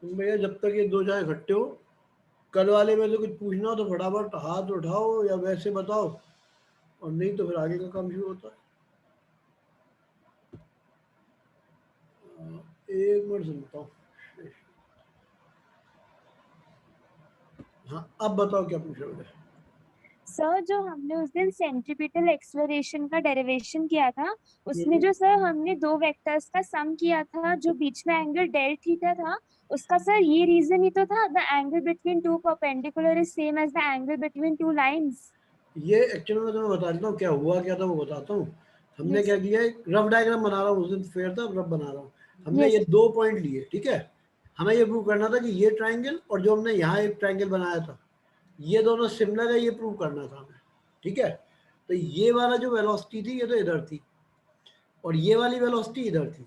तुम भैया जब तक ये दो चाय इकट्ठे हो, कल वाले में तो कुछ पूछना हो तो फटाफट हाथ उठाओ या वैसे बताओ, और नहीं तो फिर आगे का काम शुरू होता है। एक मिनट सुनता हूँ। हाँ अब बताओ क्या पूछ रहे हो। सर जो हमने उस दिन सेंट्रीपिटल एक्सेलरेशन का डेरिवेशन किया था, उसमें हम्म, जो सर हमने दो वेक्टर्स का सम किया था, जो बीच में एंगल डेल थीटा था, उसका सर ये रीजन ही तो था, the angle between two perpendicular is same as the angle between two lines. ये एक्चुअली मैं तुम्हें बता देता हूँ क्या हुआ क्या था, वो बताता हूँ। हमने यस क्या सर। किया, एक रफ डायग्राम बना रहा हूँ, उस दिन फेयर था रफ बना रहा हूँ। हमने यस ये दो पॉइंट लिए, ठीक है। हमें ये प्रूव करना था कि ये ट्राइंगल और जो हमने यहाँ एक ट्राइंगल बनाया था, ये दोनों सिमिलर है, ये प्रूव करना था हमें, ठीक है। तो ये वाला जो वेलोसिटी थी ये तो इधर थी, और ये वाली वेलोसिटी इधर थी।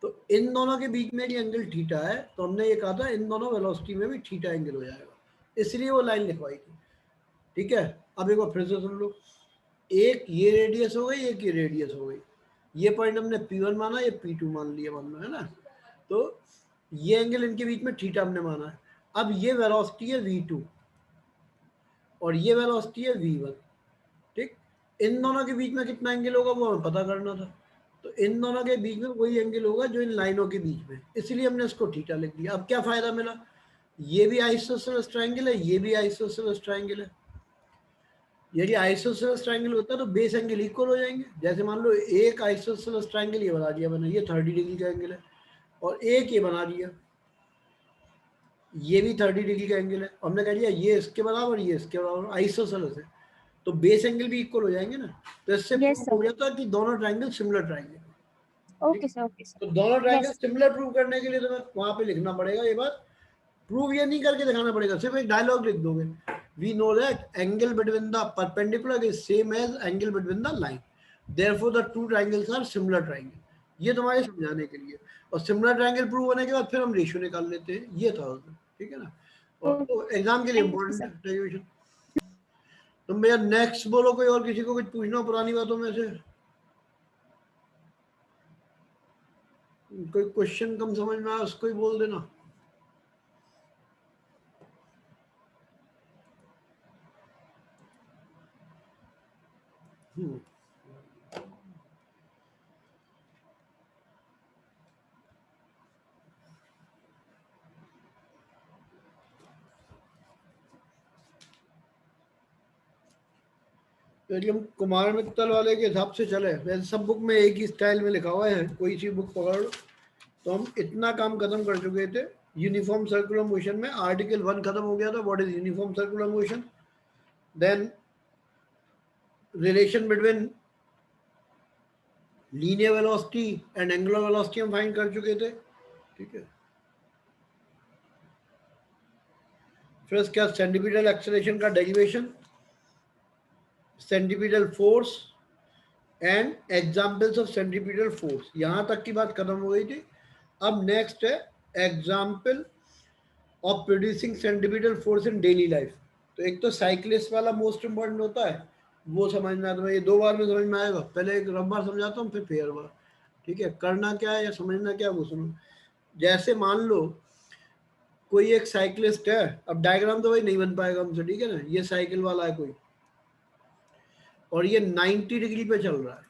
तो इन दोनों के बीच में ये एंगल थीटा है, तो हमने ये कहा था इन दोनों वेलोसिटी में भी थीटा एंगल हो जाएगा, इसलिए वो लाइन लिखवाई थी, ठीक है। अब एक बार फिर से सुन लो। एक ये रेडियस हो गई, एक ये रेडियस हो गई। ये पॉइंट हमने P1 माना, ये P2 मान लिया, मान लो, है ना। तो ये एंगल इनके बीच में थीटा हमने माना है। अब ये वेलोसिटी है V2 और ये वेलोसिटी है V1, ठीक। इन दोनों के बीच में कितना एंगल होगा वो हमें पता करना था। तो इन दोनों के बीच में वही एंगल होगा जो इन लाइनों के बीच में, इसलिए हमने इसको थीटा लिख दिया। अब क्या फायदा मिला, ये भी आइसोसेलेस ट्रायंगल है, ये भी आइसोसेलेस ट्रायंगल है। यदि आइसोसेलेस ट्रायंगल होता तो बेस एंगल इक्वल हो जाएंगे। जैसे मान लो एक आइसोसेलेस ट्रायंगल ये बना दिया मैंने, ये 30 डिग्री का एंगल है, और एक ये बना दिया, ये भी 30 डिग्री का एंगल है। हमने कह दिया ये इसके बराबर, ये इसके बराबर, आइसोसेलेस है, तो बेस एंगल भी इक्वल हो जाएंगे ना। तो इससे यस प्रूव सर। हो गया था कि दोनों ट्रायंगल सिमिलर ट्रायंगल है, ठीक। ओके सर, ओके तो सर। दोनों ट्रायंगल यस। सिमिलर प्रूव करने के लिए तुम्हें वहां पे लिखना पड़ेगा ये बात। प्रूव ये नहीं करके दिखाना पड़ेगा, सिर्फ एक डायलॉग लिख दोगे, we know that angle between the perpendicular is same as angle between the line, therefore the two triangles are similar triangle. ये तुम्हारे समझाने के लिए। और सिमिलर ट्रायंगल प्रूव होने के बाद फिर हम रेशियो निकाल लेते हैं, ये था उसमें, ठीक है ना। और तो एग्जाम के लिए थैंक यू इंपॉर्टेंट सर। है डेरिवेशन। तुम भैया नेक्स्ट बोलो, कोई और किसी को कुछ पूछना हो पुरानी बातों में से, कोई क्वेश्चन कम समझ में आया उसको ही बोल देना। हम्म, तो यदि हम कुमार मित्तल वाले के हिसाब से चले, वैसे सब बुक में एक ही स्टाइल में लिखा हुआ है, कोई सी बुक पकड़ लो, तो हम इतना काम खत्म कर चुके थे। यूनिफॉर्म सर्कुलर मोशन में आर्टिकल 1 खत्म हो गया था, what is uniform circular motion. Then relation between linear velocity and angular velocity हम फाइंड कर चुके थे, ठीक है। फिर उसके बाद सेंटीपिटल एक्सेलरेशन का derivation, centripetal force and examples of centripetal force, यहां तक की बात खत्म हो गई थी। अब नेक्स्ट है example of producing centripetal force in daily life. तो एक तो साइक्लिस्ट वाला मोस्ट इंपॉर्टेंट होता है, वो समझना, तो ये 2 बार में समझ में आएगा। पहले एक रफ बार समझाता हूँ, फिर फेयर बार, ठीक है। करना क्या है या समझना क्या है वो सुनो। जैसे मान लो कोई एक साइक्लिस्ट है, अब डायग्राम तो भाई नहीं बन पाएगा हमसे, ठीक है ना। ये साइकिल वाला है कोई, और ये 90 डिग्री पे चल रहा है,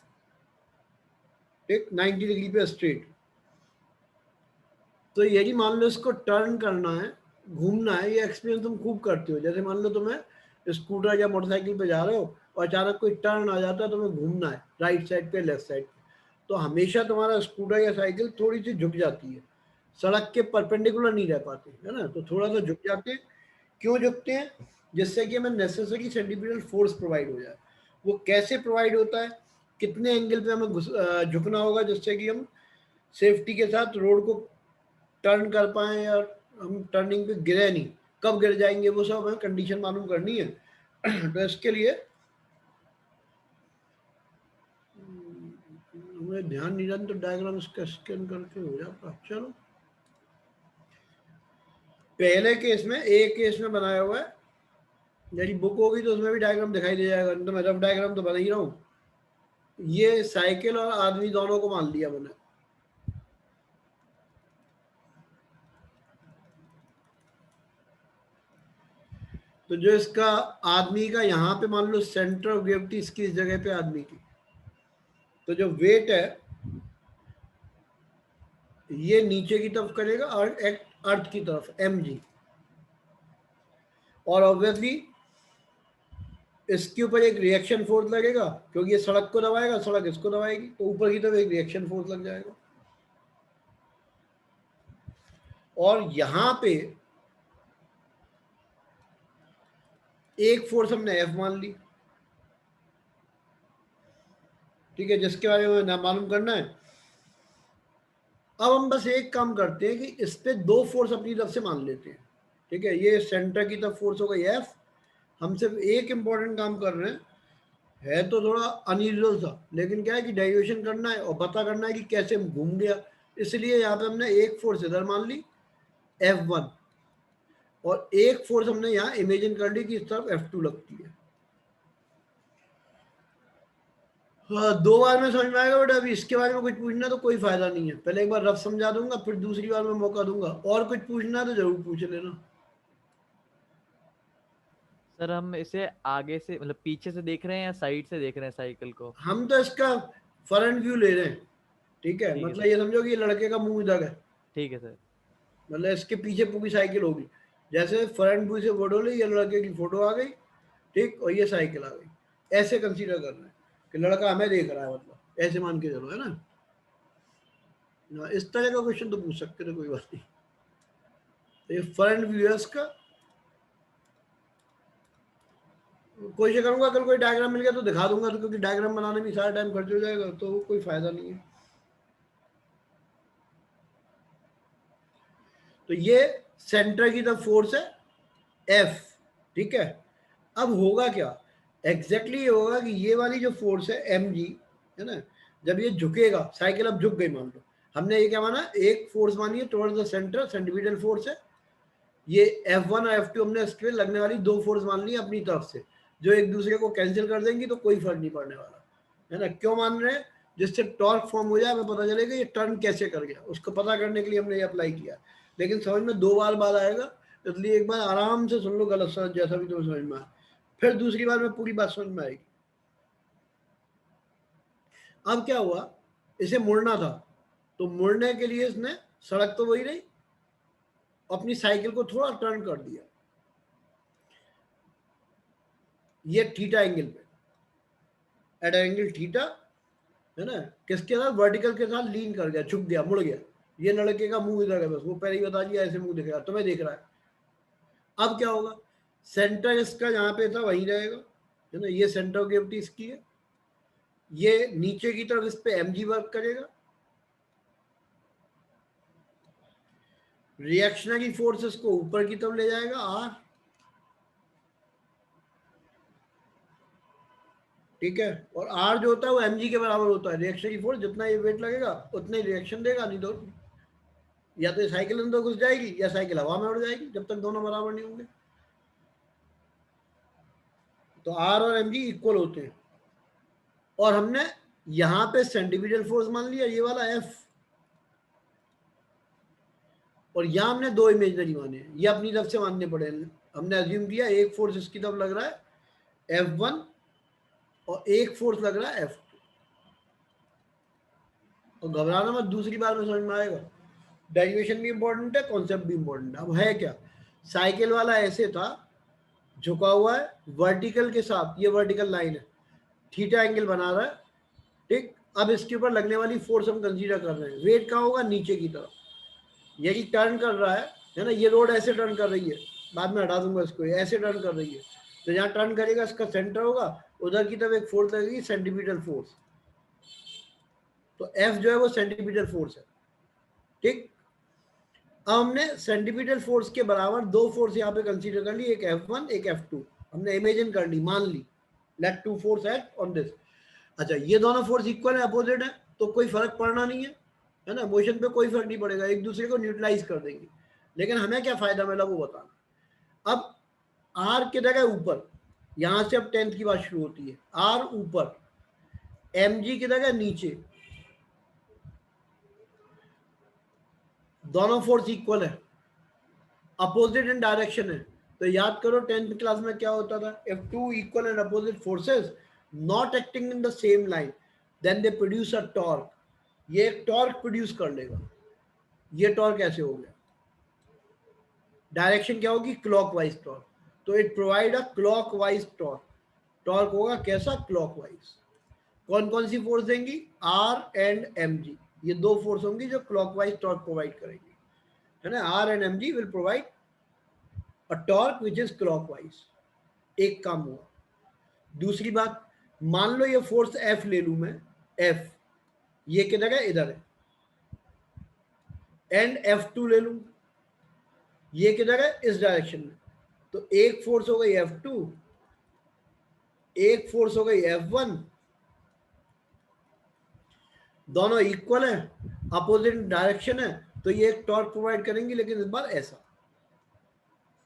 ठीक, 90 डिग्री पे स्ट्रेट। तो यदि मान लो इसको टर्न करना है, घूमना है, ये एक्सपीरियंस तुम खूब करते हो। जैसे मान लो तुम्हें स्कूटर या मोटरसाइकिल पे जा रहे हो और अचानक कोई टर्न आ जाता है, तुम्हें घूमना है राइट साइड पे लेफ्ट साइड पे, तो हमेशा तुम्हारा स्कूटर या साइकिल थोड़ी सी झुक जाती है, सड़क के परपेंडिकुलर नहीं रह पाती है ना, तो थोड़ा सा झुक जाते हैं। क्यों झुकते हैं, जिससे कि हमें नेसेसरी सेंट्रीपिटल फोर्स प्रोवाइड हो जाए। वो कैसे प्रोवाइड होता है, कितने एंगल पे हमें झुकना होगा जिससे कि हम सेफ्टी के साथ रोड को टर्न कर पाए, और हम टर्निंग पे गिरे नहीं, कब गिर जाएंगे वो सब हमें कंडीशन मालूम करनी है। तो इसके लिए हमें ध्यान नहीं रहता, तो डायग्राम इसका स्कैन करके हो जाता। चलो पहले केस में, एक केस में बनाया हुआ है, यदि बुक होगी तो उसमें भी डायग्राम दिखाई दे जाएगा, तो मैं रफ डायग्राम तो बना ही रहा हूँ। ये साइकिल और आदमी दोनों को मान लिया मैंने, तो जो इसका आदमी का यहाँ पे मान लो सेंटर ऑफ ग्रेविटी इसकी इस जगह पे आदमी की, तो जो वेट है ये नीचे की तरफ करेगा और अर्थ की तरफ mg, और ऑब्वियसली इसके ऊपर एक रिएक्शन फोर्स लगेगा क्योंकि ये सड़क को दबाएगा, सड़क इसको दबाएगी, तो ऊपर की तरफ एक रिएक्शन फोर्स लग जाएगा। और यहां पे एक फोर्स हमने एफ मान ली, ठीक है, जिसके बारे में ना मालूम करना है। अब हम बस एक काम करते हैं कि इस पे दो फोर्स अपनी तरफ से मान लेते हैं, ठीक है। ये सेंटर की तरफ फोर्स होगा एफ, हम सिर्फ एक इंपॉर्टेंट काम कर रहे हैं, है तो थोड़ा अनयूजुअल सा, लेकिन क्या है कि डेरिवेशन करना है और पता करना है कि कैसे घूम गया, इसलिए यहाँ पे हमने एक फोर्स इधर मान ली F1, और एक फोर्स हमने यहाँ इमेजिन कर ली कि इस तरफ F2 लगती है। हाँ, दो बार में समझ में आएगा, बट अभी इसके बारे में कुछ पूछना तो कोई फायदा नहीं है, पहले एक बार रफ समझा दूंगा, फिर दूसरी बार में मौका दूंगा, और कुछ पूछना तो जरूर पूछ लेना। सर हम इसे आगे से मतलब पीछे से देख रहे हैं या साइड से देख रहे हैं साइकिल को? हम तो इसका फ्रंट व्यू ले रहे हैं, ठीक है, ठीक है मतलब सर। ये समझो कि ये लड़के का मुंह इधर है, ठीक है सर। मतलब इसके पीछे पूरी साइकिल होगी, जैसे फ्रंट व्यू से फोटो ली, ये लड़के की फोटो आ गई, ठीक, और ये साइकिल आ गई, ऐसे कंसीडर करना है कि लड़का हमें देख रहा है, मतलब ऐसे मान के चलो, है ना। इस तरह का क्वेश्चन तो पूछ सकते थे, कोई बात नहीं। तो ये फ्रंट व्यू है इसका, कोशिश करूंगा कल कोई डायग्राम मिल गया तो दिखा दूंगा, तो क्योंकि डायग्राम बनाने में सारा टाइम खर्च हो जाएगा तो कोई फायदा नहीं है। तो ये सेंटर की तरफ फोर्स है F, ठीक है। अब होगा क्या, एग्जैक्टली ये होगा कि ये वाली जो फोर्स है mg, है ना, जब ये झुकेगा, साइकिल अब झुक गई मान लो, हमने ये क्या माना, एक फोर्स मानी है towards the centre, centripetal force है, ये F1 और F2 हमने इसके लगने वाली दो फोर्स मान ली अपनी तरफ से, जो एक दूसरे को कैंसिल कर देंगी, तो कोई फर्क नहीं पड़ने वाला, है ना। क्यों मान रहे हैं, जिससे टॉर्क फॉर्म हो जाए, हमें पता चलेगा ये टर्न कैसे कर गया, उसको पता करने के लिए हमने ये अप्लाई किया, लेकिन समझ में दो बार बाद आएगा, इसलिए एक बार आराम से सुन लो, गलत समझ जैसा भी तुम्हें समझ में आए, फिर दूसरी बार में पूरी बात समझ में आएगी। अब क्या हुआ, इसे मुड़ना था, तो मुड़ने के लिए इसने, सड़क तो वही रही, अपनी साइकिल को थोड़ा टर्न कर दिया, ये थीटा एंगल पे, एट एंगल थीटा, है ना, किसके साथ, वर्टिकल के साथ लीन कर गया, झुक गया, मुड़ गया। ये लड़के का मुंह इधर है, बस वो पहले ही बता दिया, ऐसे मुंह दिखेगा, तुम्हें देख रहा है। अब क्या होगा, सेंटर इसका जहां पे था वहीं रहेगा, है ना, ये सेंटर ऑफ ग्रेविटी इसकी है, ये नीचे की तरफ इस पे mg वर्क करेगा, रिएक्शनरी फोर्सेस को ऊपर की तरफ ले जाएगा r, ठीक है, और r जो होता है वो mg के बराबर होता है, रिएक्शनरी फोर्स जितना ये वेट लगेगा उतना ही रिएक्शन देगा, नहीं तो या तो साइकिल अंदर घुस जाएगी या साइकिल हवा में उड़ जाएगी, जब तक दोनों बराबर नहीं होंगे। तो r और mg इक्वल होते हैं, और हमने यहां पे सेंटीमीटर फोर्स मान लिया, ये वाला F, और यहां हमने दो इमेजनरी माने, ये अपनी तरफ से मानने पड़े, हमने अज्यूम किया एक फोर्स इसकी तरफ लग रहा है F1 और एक फोर्स लग रहा है F2, और घबराना मत, दूसरी बार में समझ में आएगा, डेरिवेशन भी इंपॉर्टेंट है, कॉन्सेप्ट भी इंपॉर्टेंट है। अब है क्या, साइकिल वाला ऐसे था, झुका हुआ है वर्टिकल के साथ, ये वर्टिकल लाइन है, थीटा एंगल बना रहा है, ठीक। अब इसके ऊपर लगने वाली फोर्स हम कंसीडर कर रहे हैं, वेट कहाँ होगा, नीचे की तरफ, यही टर्न कर रहा है ना, ये रोड ऐसे टर्न कर रही है, बाद में हटा दूंगा इसको, ऐसे टर्न कर रही है, तो जहाँ टर्न करेगा इसका सेंटर होगा, उधर की तरफ एक फोर्स लगेगी, सेंटीमीटर फोर्स, तो F जो है वो सेंटीमीटर फोर्स है, ठीक। अब हमने सेंटीमीटर फोर्स के बराबर दो फोर्स यहाँ पे कंसीडर कर ली, एक F1 एक F2, हमने इमेजिन कर ली, मान ली, let two force act on this. अच्छा, ये दोनों फोर्स इक्वल है, अपोजिट है, तो कोई फर्क पड़ना नहीं है ना, मोशन पे कोई फर्क नहीं पड़ेगा, एक दूसरे को न्यूट्रलाइज कर देंगे, लेकिन हमें क्या फायदा मिला वो बताना। अब R की जगह ऊपर, यहां से अब 10th की बात शुरू होती है, R ऊपर, mg की जगह नीचे, दोनों फोर्स इक्वल है, अपोजिट इन डायरेक्शन है, तो याद करो 10th क्लास में क्या होता था, if two equal and opposite forces not acting in the same line then they produce a torque, ये एक टॉर्क प्रोड्यूस कर लेगा। ये टॉर्क ऐसे हो गया, डायरेक्शन क्या होगी, क्लॉकवाइज टॉर्क, तो it provide a clockwise torque, torque होगा कैसा, क्लॉकवाइज। कौन कौन सी फोर्स देंगी, आर एंड एम जी, ये दो फोर्स होंगी जो क्लॉकवाइज टॉर्क प्रोवाइड करेंगी, है ना, R and M G will provide a torque which is clockwise. एक काम हुआ। दूसरी बात, मान लो ये फोर्स एफ ले लू मैं, एफ ये किधर है, इधर है, एंड F2 ले लूं, ये किधर है, इस डायरेक्शन में, तो एक फोर्स हो गई F2, एक फोर्स हो गई F1, दोनों इक्वल है, अपोजिट डायरेक्शन है, तो ये एक टॉर्क प्रोवाइड करेंगे, लेकिन इस बार ऐसा,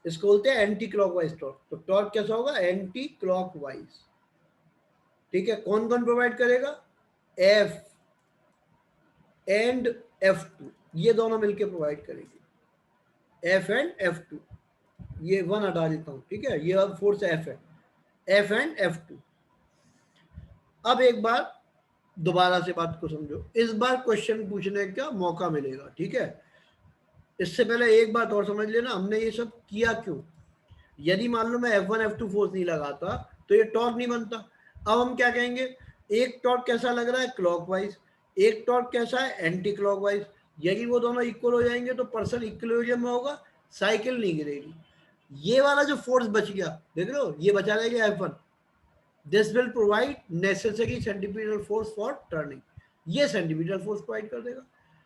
इसको बोलते हैं एंटी क्लॉकवाइज टॉर्क। तो टॉर्क कैसा होगा, एंटी क्लॉकवाइज। ठीक है, कौन कौन प्रोवाइड करेगा, F एंड F2, ये दोनों मिलकर प्रोवाइड करेंगे, F एंड F2, ये 1 हटा देता हूं, ठीक है, ये अब फोर्स F है, F एंड F2। अब एक बार दोबारा से बात को समझो, इस बार क्वेश्चन पूछने का मौका मिलेगा, ठीक है। इससे पहले एक बात और समझ लेना, हमने ये सब किया क्यों। यदि मान लो मैं F1 F2 फोर्स नहीं लगाता तो ये टॉर्क नहीं बनता। अब हम क्या कहेंगे, एक टॉर्क कैसा लग रहा है, क्लॉकवाइज, एक टॉर्क कैसा है, एंटी क्लॉकवाइज। यदि वो दोनों इक्वल हो जाएंगे तो पर्सन इक्विलिब्रियम में होगा, साइकिल नहीं गिरेगी। ये वाला जो फोर्स बच गया, देख लो, ये बचा रहेगा F1, this will provide necessary centripetal force for turning, ये सेंटीपिटल फोर्स प्रोवाइड कर देगा।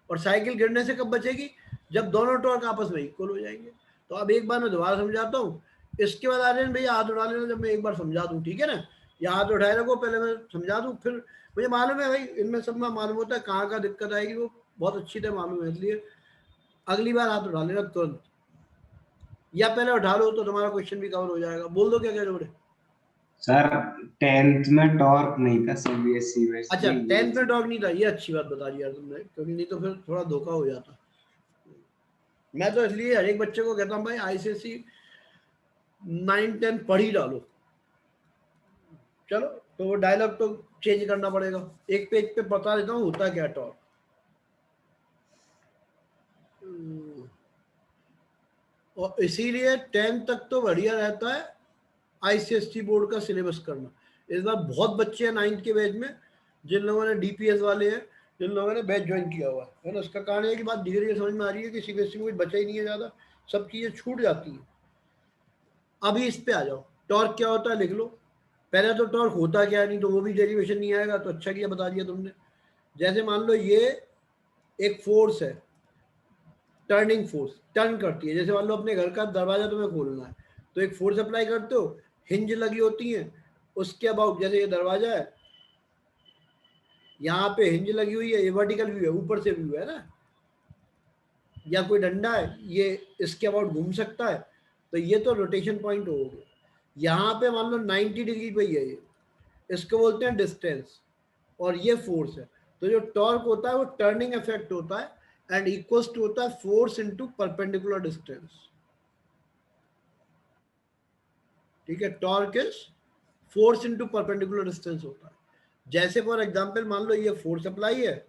और साइकिल गिरने से कब बचेगी, जब दोनों टॉर्क आपस में इक्वल हो जाएंगे। तो अब एक बार मैं दोबारा समझाता हूँ, इसके बाद आर्यन भैया हाथ उठा लेना जब मैं एक बार समझा दूँ, ठीक है ना, या हाथ उठाए रखो, पहले मैं समझा दूँ, फिर मुझे मालूम है भाई इनमें सब में मालूम होता है कहाँ का दिक्कत आएगी, वो बहुत अच्छी तरह मालूम है, इसलिए अगली बार हाथ उठा लेना तुरंत, या पहले उठा लो तो तुम्हारा क्वेश्चन भी कवर हो जाएगा। बोल दो क्या कह रहे हो। सर 10th में टॉर्क नहीं था सीबीएसई में। अच्छा 10th में टॉर्क नहीं था, ये अच्छी बात बता दी यार तुमने, क्योंकि नहीं तो फिर थोड़ा धोखा हो जाता। मैं तो इसलिए हर एक बच्चे को कहता हूँ भाई आईसीएसई 9-10 पढ़ ही डालो। चलो तो वो डायलॉग तो चेंज करना पड़ेगा, एक पेज पे बता देता हूँ होता क्या टॉर्क। और इसीलिए 10th तक तो बढ़िया रहता है आईसीएसई बोर्ड का सिलेबस करना। इस बार बहुत बच्चे हैं 9th के बैच में, जिन लोगों ने डीपीएस वाले हैं, जिन लोगों ने बैच ज्वाइन किया हुआ है ना, उसका कारण है कि बात धीरे धीरे समझ में आ रही है कि सीबीएसई में कुछ बचा ही नहीं है ज़्यादा, सब चीज़ें छूट जाती हैं। अभी इस पे आ जाओ, टॉर्क क्या होता है लिख लो। पहले तो टॉर्क होता क्या है, नहीं तो वो भी डेरिवेशन नहीं आएगा, तो अच्छा किया बता दिया तुमने। जैसे मान लो ये एक फोर्स है, टर्निंग फोर्स, टर्न करती है। जैसे मान लो अपने घर का दरवाजा तुम्हें खोलना है, तो एक फोर्स अप्लाई करते हो, हिंज लगी होती है उसके अबाउट, जैसे ये दरवाजा है, यहाँ पे हिंज लगी हुई है, ये वर्टिकल व्यू है, ऊपर से व्यू है ना, या कोई डंडा है, ये इसके अबाउट घूम सकता है, तो ये तो रोटेशन पॉइंट हो गया। यहाँ पे मान लो 90 डिग्री पे ही है ये, इसको बोलते हैं डिस्टेंस, और ये फोर्स है। तो जो टॉर्क होता है वो टर्निंग इफेक्ट होता है, एंड इक्वल्स टू होता है फोर्स इनटू परपेंडिकुलर डिस्टेंस। ठीक है, torque is force into perpendicular distance होता है। जैसे फॉर एग्जांपल मान लो ये फोर्स अप्लाई है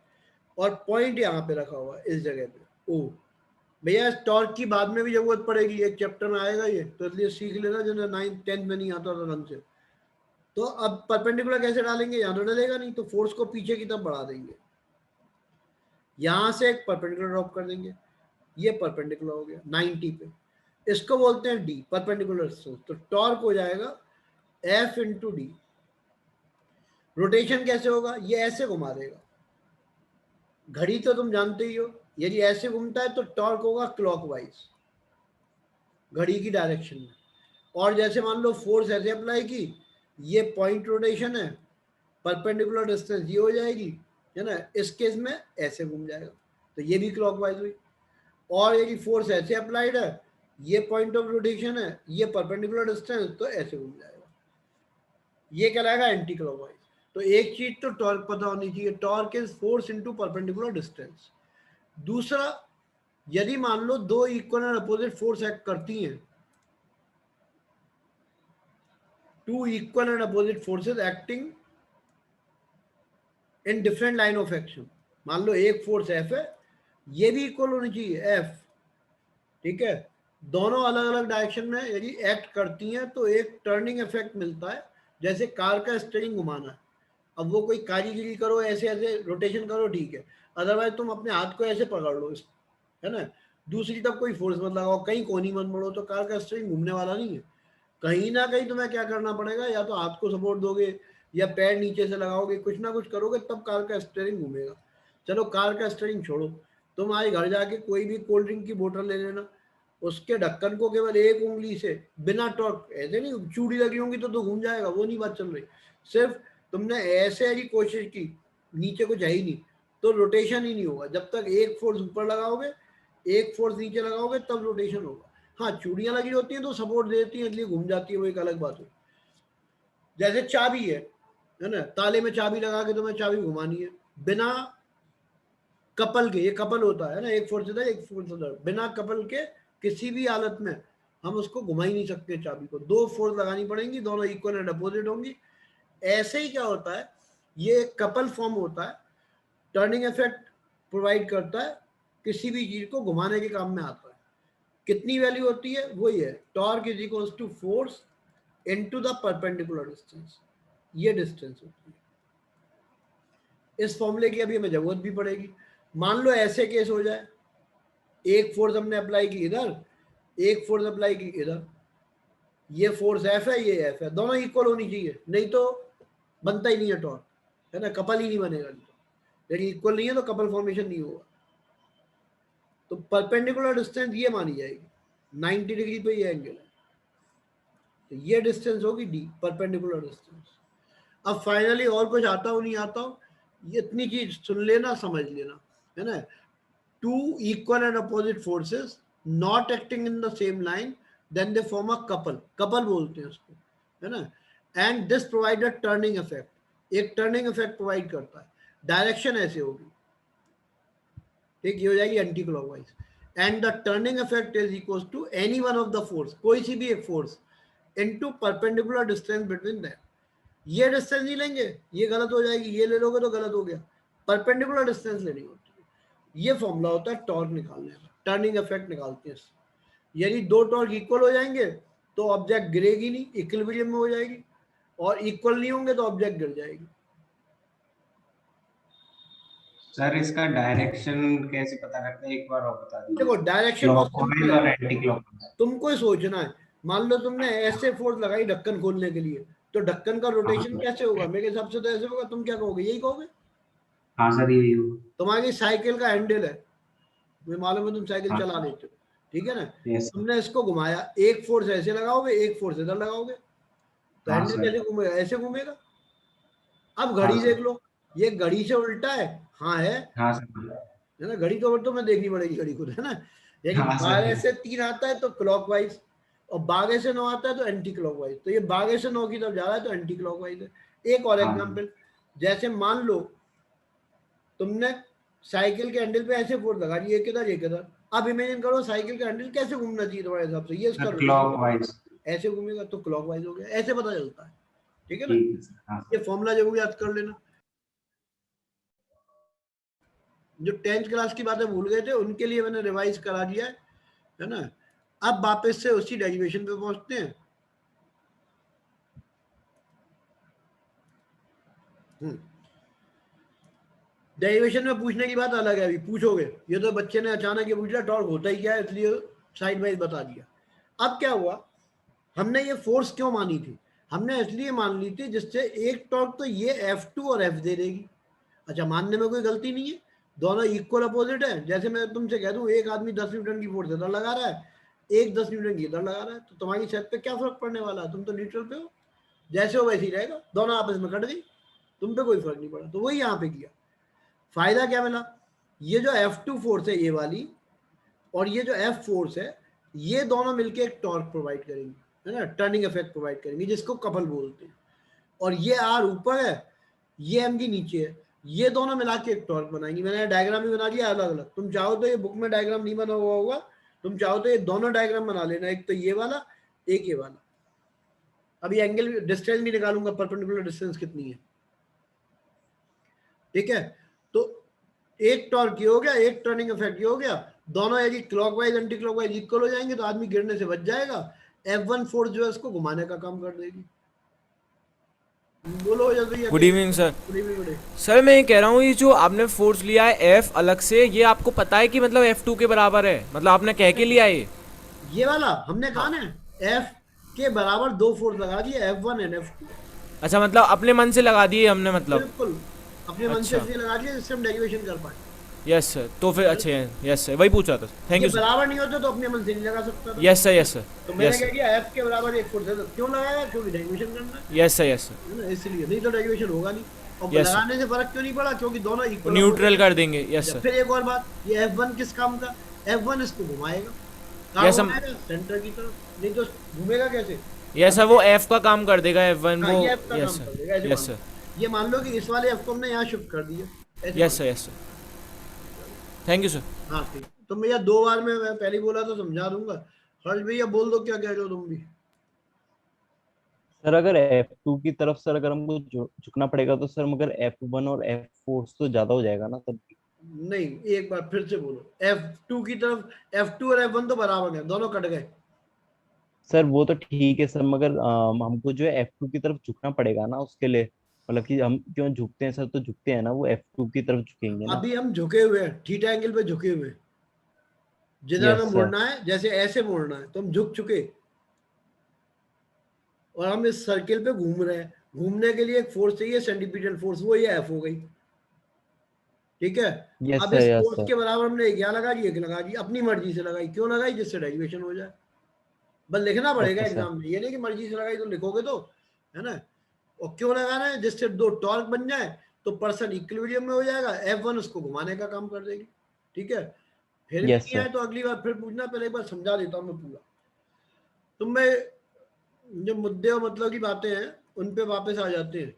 और पॉइंट यहाँ पे रखा हुआ है इस जगह पे ओ, भैया इस टॉर्क की बाद में भी जरूरत पड़ेगी, एक चैप्टर में आएगा ये, तो इसलिए सीख लेना जो 9th 10th में नहीं आता था ढंग से। तो अब परपेंडिकुलर कैसे डालेंगे, यहाँ तो डलेगा नहीं, तो फोर्स को पीछे की तरफ बढ़ा देंगे, यहां से एक परपेंडिकुलर ड्रॉप कर देंगे, ये परपेंडिकुलर हो गया 90 पे, इसको बोलते हैं डी, परपेंडिकुलर डिस्टेंस। तो टॉर्क हो जाएगा एफ इंटू डी। रोटेशन कैसे होगा, ये ऐसे घुमा देगा, घड़ी तो तुम जानते ही हो, यदि ऐसे घूमता है तो टॉर्क होगा क्लॉकवाइज, घड़ी की डायरेक्शन में। और जैसे मान लो फोर्स ऐसे अप्लाई की, ये पॉइंट रोटेशन है, परपेंडिकुलर डिस्टेंस ये हो जाएगी, है ना, इस केस में ऐसे घूम जाएगा, तो ये भी क्लॉकवाइज हुई। और यदि फोर्स ऐसे अप्लाइड है, ये पॉइंट ऑफ रोटेशन है, ये परपेंडिकुलर डिस्टेंस, तो ऐसे घूम जाएगा, ये कहलाएगा एंटी क्लॉकवाइज। तो एक चीज तो टॉर्क पता होनी चाहिए, torque is force into perpendicular distance. दूसरा, यदि मान लो दो equal and opposite force act करती हैं, two equal and opposite forces acting in different line of action. मान लो एक फोर्स एफ है, ये भी इक्वल होनी चाहिए एफ, ठीक है। दोनों अलग अलग डायरेक्शन में यदि एक्ट करती हैं तो एक टर्निंग इफेक्ट मिलता है, जैसे कार का स्टीयरिंग घुमाना है। अब वो कोई कारीगिरी करो, ऐसे ऐसे रोटेशन करो, ठीक है, अदरवाइज तुम अपने हाथ को ऐसे पकड़ लो, है ना, दूसरी तरफ कोई फोर्स मत लगाओ, कहीं कोनी मत मोड़ो, तो कार का स्टीयरिंग घूमने वाला नहीं है। कहीं ना कहीं तुम्हें क्या करना पड़ेगा, या तो हाथ को सपोर्ट दोगे या पैर नीचे से लगाओगे, कुछ ना कुछ करोगे तब कार का स्टीयरिंग घूमेगा। चलो कार का स्टीयरिंग छोड़ो, तुम आज घर जाके कोई भी कोल्ड ड्रिंक की बोतल ले लेना, उसके ढक्कन को केवल एक उंगली से बिना टॉर्क, ऐसे नहीं चूड़ी लगी होंगी तो घूम जाएगा, वो नहीं बात चल रही। सिर्फ तुमने ऐसे ही कोशिश की, नीचे कुछ है ही नहीं, तो रोटेशन ही नहीं होगा। जब तक एक फोर्स ऊपर लगाओगे, एक फोर्स नीचे लगाओगे, तब रोटेशन होगा। हाँ, चूड़ियां लगी होती हैं तो सपोर्ट देती हैं, इसलिए घूम जाती है, वो एक अलग बात है। जैसे चाबी है ना, ताले में चाबी लगा के तुम्हें चाबी घुमानी है, बिना कपल के, ये कपल होता है ना, एक फोर्स इधर एक फोर्स उधर, बिना कपल के किसी भी हालत में हम उसको घुमा ही नहीं सकते चाबी को। दो फोर्स लगानी पड़ेंगी, दोनों इक्वल एंड अपोजिट होंगी। ऐसे ही क्या होता है, ये कपल फॉर्म होता है, टर्निंग इफेक्ट प्रोवाइड करता है, किसी भी चीज को घुमाने के काम में आता है। कितनी वैल्यू होती है, वही है torque is equals to force into the perpendicular distance, ये डिस्टेंस होती है। इस फॉर्मूले की अभी हमें जरूरत भी पड़ेगी। मान लो ऐसे केस हो जाए, एक फोर्स हमने अप्लाई की इधर, एक फोर्स अप्लाई की इधर, ये फोर्स एफ है, ये एफ है, दोनों इक्वल होनी चाहिए, नहीं तो बनता ही नहीं है टॉर्क, है ना, कपल ही नहीं बनेगा। लेकिन इक्वल नहीं है तो कपल फॉर्मेशन नहीं होगा। तो परपेंडिकुलर डिस्टेंस ये मानी जाएगी, 90 डिग्री पे ये एंगल है, तो ये डिस्टेंस होगी डी, परपेंडिकुलर डिस्टेंस। अब फाइनली और कुछ आता हो नहीं आता हो, इतनी चीज सुन लेना, समझ लेना, है ना। Two equal and opposite forces not acting in the same line, then they form a couple, couple बोलते हैं उसको, है ना। And this provide a turning effect, एक टर्निंग इफेक्ट प्रोवाइड करता है। डायरेक्शन ऐसे होगी, ठीक, ये हो जाएगी anti clockwise. And the turning effect is equal to any one of the force, कोई सी भी एक फोर्स, into perpendicular distance between that. ये डिस्टेंस नहीं लेंगे, ये गलत हो जाएगी, ये ले लोगे तो गलत हो गया, परपेंडिकुलर डिस्टेंस लेनी होती है। ये फॉर्मूला होता है टॉर्क निकालने का, टर्निंग इफेक्ट निकालते हैं। यदि दो टॉर्क इक्वल हो जाएंगे तो ऑब्जेक्ट गिरेगी नहीं, इक्विलिब्रियम में हो जाएगी, और इक्वल नहीं होंगे तो ऑब्जेक्ट गिर जाएगी। सर इसका डायरेक्शन कैसे पता करते हैं, एक बार और बता दीजिए। देखो डायरेक्शन बहुत क्लॉकवाइज सिंपल और है, एंटी क्लॉकवाइज। तुमको ही सोचना है। मान लो तुमने ऐसे फोर्स लगाई ढक्कन खोलने के लिए, तो ढक्कन का रोटेशन कैसे होगा, मेरे हिसाब से तो ऐसे होगा। तुम क्या कहोगे, यही कहोगे। हाँ सर यही हो। तुम्हारी साइकिल का हैंडल है, मुझे मालूम है तुम साइकिल हाँ, चला लेते हो, ठीक है ना। यस तुमने इसको घुमाया, एक फोर्स ऐसे लगाओगे, एक फोर्स इधर लगाओगे, तो हाँ हैंडल सर, कैसे घूमेगा, ऐसे घूमेगा। अब हाँ घड़ी सर, देख लो, ये घड़ी से उल्टा है, हाँ हाँ सर, है ना। घड़ी तो तुम्हें देखनी पड़ेगी घड़ी को, है ना। यदि हाँ सर, 12 से 3 आता है तो क्लॉकवाइज, और 12 से 9 आता है तो एंटी क्लॉकवाइज। तो ये 12 से 9 की तरफ जा रहा है तो एंटी क्लॉकवाइज है। एक और हाँ एग्जांपल, जैसे मान लो तुमने साइकिल के हैंडल पे ऐसे फोर्स लगा दी, एक इधर एक इधर। अब इमेजिन करो साइकिल का हैंडल कैसे घूमना चाहिए तुम्हारे हिसाब से, ये इसका सर रोटेशन क्लॉकवाइज। ऐसे घूमेगा तो क्लॉकवाइज हो गया, ऐसे पता चलता है, ठीक है ना। ठीक है सर, हाँ ये फॉर्मूला जरूर याद कर लेना। जो 10th क्लास की बातें भूल गए थे उनके लिए मैंने रिवाइज करा दिया है ना। अब वापस से उसी डेरिवेशन पे पहुंचते हैं। डेरिवेशन में पूछने की बात अलग है, अभी पूछोगे, ये तो बच्चे ने अचानक ये पूछ लिया टॉर्क होता ही क्या है, इसलिए साइड वाइज बता दिया। अब क्या हुआ, हमने ये फोर्स क्यों मानी थी, हमने इसलिए मान ली थी जिससे एक टॉर्क तो ये F2 और F दे देगी। अच्छा, मानने में कोई गलती नहीं है, दोनों इक्वल अपोजिट है। जैसे मैं तुमसे कह दूं एक आदमी 10 न्यूटन की फोर्स इधर लगा रहा है, एक 10 न्यूटन की इधर लगा रहा है, तो तुम्हारी सेट पे क्या फर्क पड़ने वाला है, तुम तो न्यूट्रल पे हो, जैसे हो वैसे ही रहेगा, दोनों आपस में कट गई, तुम पे कोई फर्क नहीं पड़ा। तो वही यहाँ पे किया। फायदा क्या मिला, ये जो F2 फोर्स है ये वाली, और ये जो F फोर्स है, ये दोनों मिलके एक टॉर्क प्रोवाइड करेंगे, है ना, टर्निंग इफेक्ट प्रोवाइड करेंगे, जिसको कपल बोलते हैं। और ये R ऊपर है, ये M की नीचे है, ये दोनों मिला के एक टॉर्क बनाएंगे। मैंने डायग्राम भी बना दिया अलग अलग, तुम चाहो तो ये बुक में डायग्राम नहीं बना हुआ होगा, तुम चाहो तो ये दोनों डायग्राम बना लेना, एक तो ये वाला, एक ये वाला, अभी एंगल डिस्टेंस भी निकालूंगा, परपेंडिकुलर डिस्टेंस कितनी है, ठीक है। तो एक टॉर्क ये हो गया, एक टर्निंग इफेक्ट ये हो गया, दोनों यदि क्लॉकवाइज एंटी क्लॉकवाइज इक्वल हो जाएंगे तो आदमी गिरने से बच जाएगा। F1 फोर्स जो है इसको घुमाने का काम कर देगी। बोलो जल्दी। Good evening sir. Good evening. Sir मैं ये कह रहा हूँ, ये जो आपने फोर्स लिया है एफ अलग से, ये आपको पता है कि मतलब F2 के बराबर है, मतलब आपने कह के लिया है ये वाला हमने कहा ना F के बराबर दो फोर्स लगा दिए, F1 एंड F2। अच्छा, मतलब अपने मन से लगा दिए हमने, मतलब बिल्कुल अपने मन से अच्छा। इसलिए लगा दिए जिससे हम डेरिवेशन कर पाए। यस सर, तो फिर अच्छे हैं। यस सर, वही पूछ रहा था। थैंक ये यू सर। बराबर नहीं होता तो अपने मन से नहीं लगा सकता था। यस सर, यस सर, तो मैंने यस क्या सर, किया, F के बराबर एक फोर्स है तो क्यों लगाया, क्योंकि डेरिवेशन करना है यस सर, यस सर, ना, इसलिए। नहीं तो डेरिवेशन होगा नहीं। और Yes, sir. लगाने से फर्क क्यों नहीं पड़ा, क्योंकि दोनों इक्वल न्यूट्रल कर देंगे। यस सर, फिर एक और बात, ये F1 किस काम का, F1 इसको घुमाएगा, कहाँ Yes, sir. घुमाएगा, सेंटर की तरफ, नहीं तो घूमेगा कैसे। यस सर, वो एफ का काम कर देगा F1 हाँ, वो। ये F का यस काम कर सर, देगा, ऐसे यस मान सर, लो। ये मान लो कि इस वाले F को हमने यहाँ शिफ्ट कर दिया, ऐसे यस मान sir, yes sir, thank you sir. लो। हाँ ठीक। तो भैया दो बार में मैं पहले ही बोला तो समझा दूंगा। हर्ष भैया बोल दो क्या कह रहे हो तुम भी। सर अगर F2 की तरफ सर अगर हमको झुकना पड़ेगा तो सर मगर F1 और F4 तो ज्यादा हो जाएगा ना तब। नहीं, एक बार फिर से बोलो, F2 की तरफ, F2 और F1 तो बराबर है, दोनों कट गए। सर वो तो ठीक है सर, मगर हमको जो है F2 की तरफ झुकना पड़ेगा ना उसके लिए, मतलब कि हम क्यों झुकते हैं सर, तो झुकते हैं ना वो F2 की तरफ झुकेंगे ना। अभी हम झुके हुए हैं, थीटा एंगल पे झुके हुए हैं, जिधर यस हमें सर। मुड़ना है, जैसे ऐसे मुड़ना है तो हम झुक चुके और हम इस सर्किल पे घूम रहे हैं। घूमने के लिए एक फोर्स चाहिए, सेंटीपीटल फोर्स, वो ये F हो गई, ठीक है। यस अब सर, इस यस फोर्स सर। के बराबर हमने एक यहाँ लगा दी, एक लगा दी, अपनी मर्जी से लगाई, क्यों लगाई, जिससे डेरिवेशन हो जाए। बस लिखना पड़ेगा ओके सर। एग्जाम में, ये नहीं कि मर्जी से लगाई तो लिखोगे तो, है ना। और क्यों लगाना है, जिससे दो टॉर्क बन जाए तो पर्सन इक्विलिब्रियम में हो जाएगा, F1 उसको घुमाने का काम कर देगी, ठीक है। फिर भी यस नहीं सर। आए तो अगली बार फिर पूछना, पहले एक बार समझा देता हूँ मैं पूरा। तुम में जो मुद्दे और मतलब की बातें हैं उन पे वापस आ जाते हैं।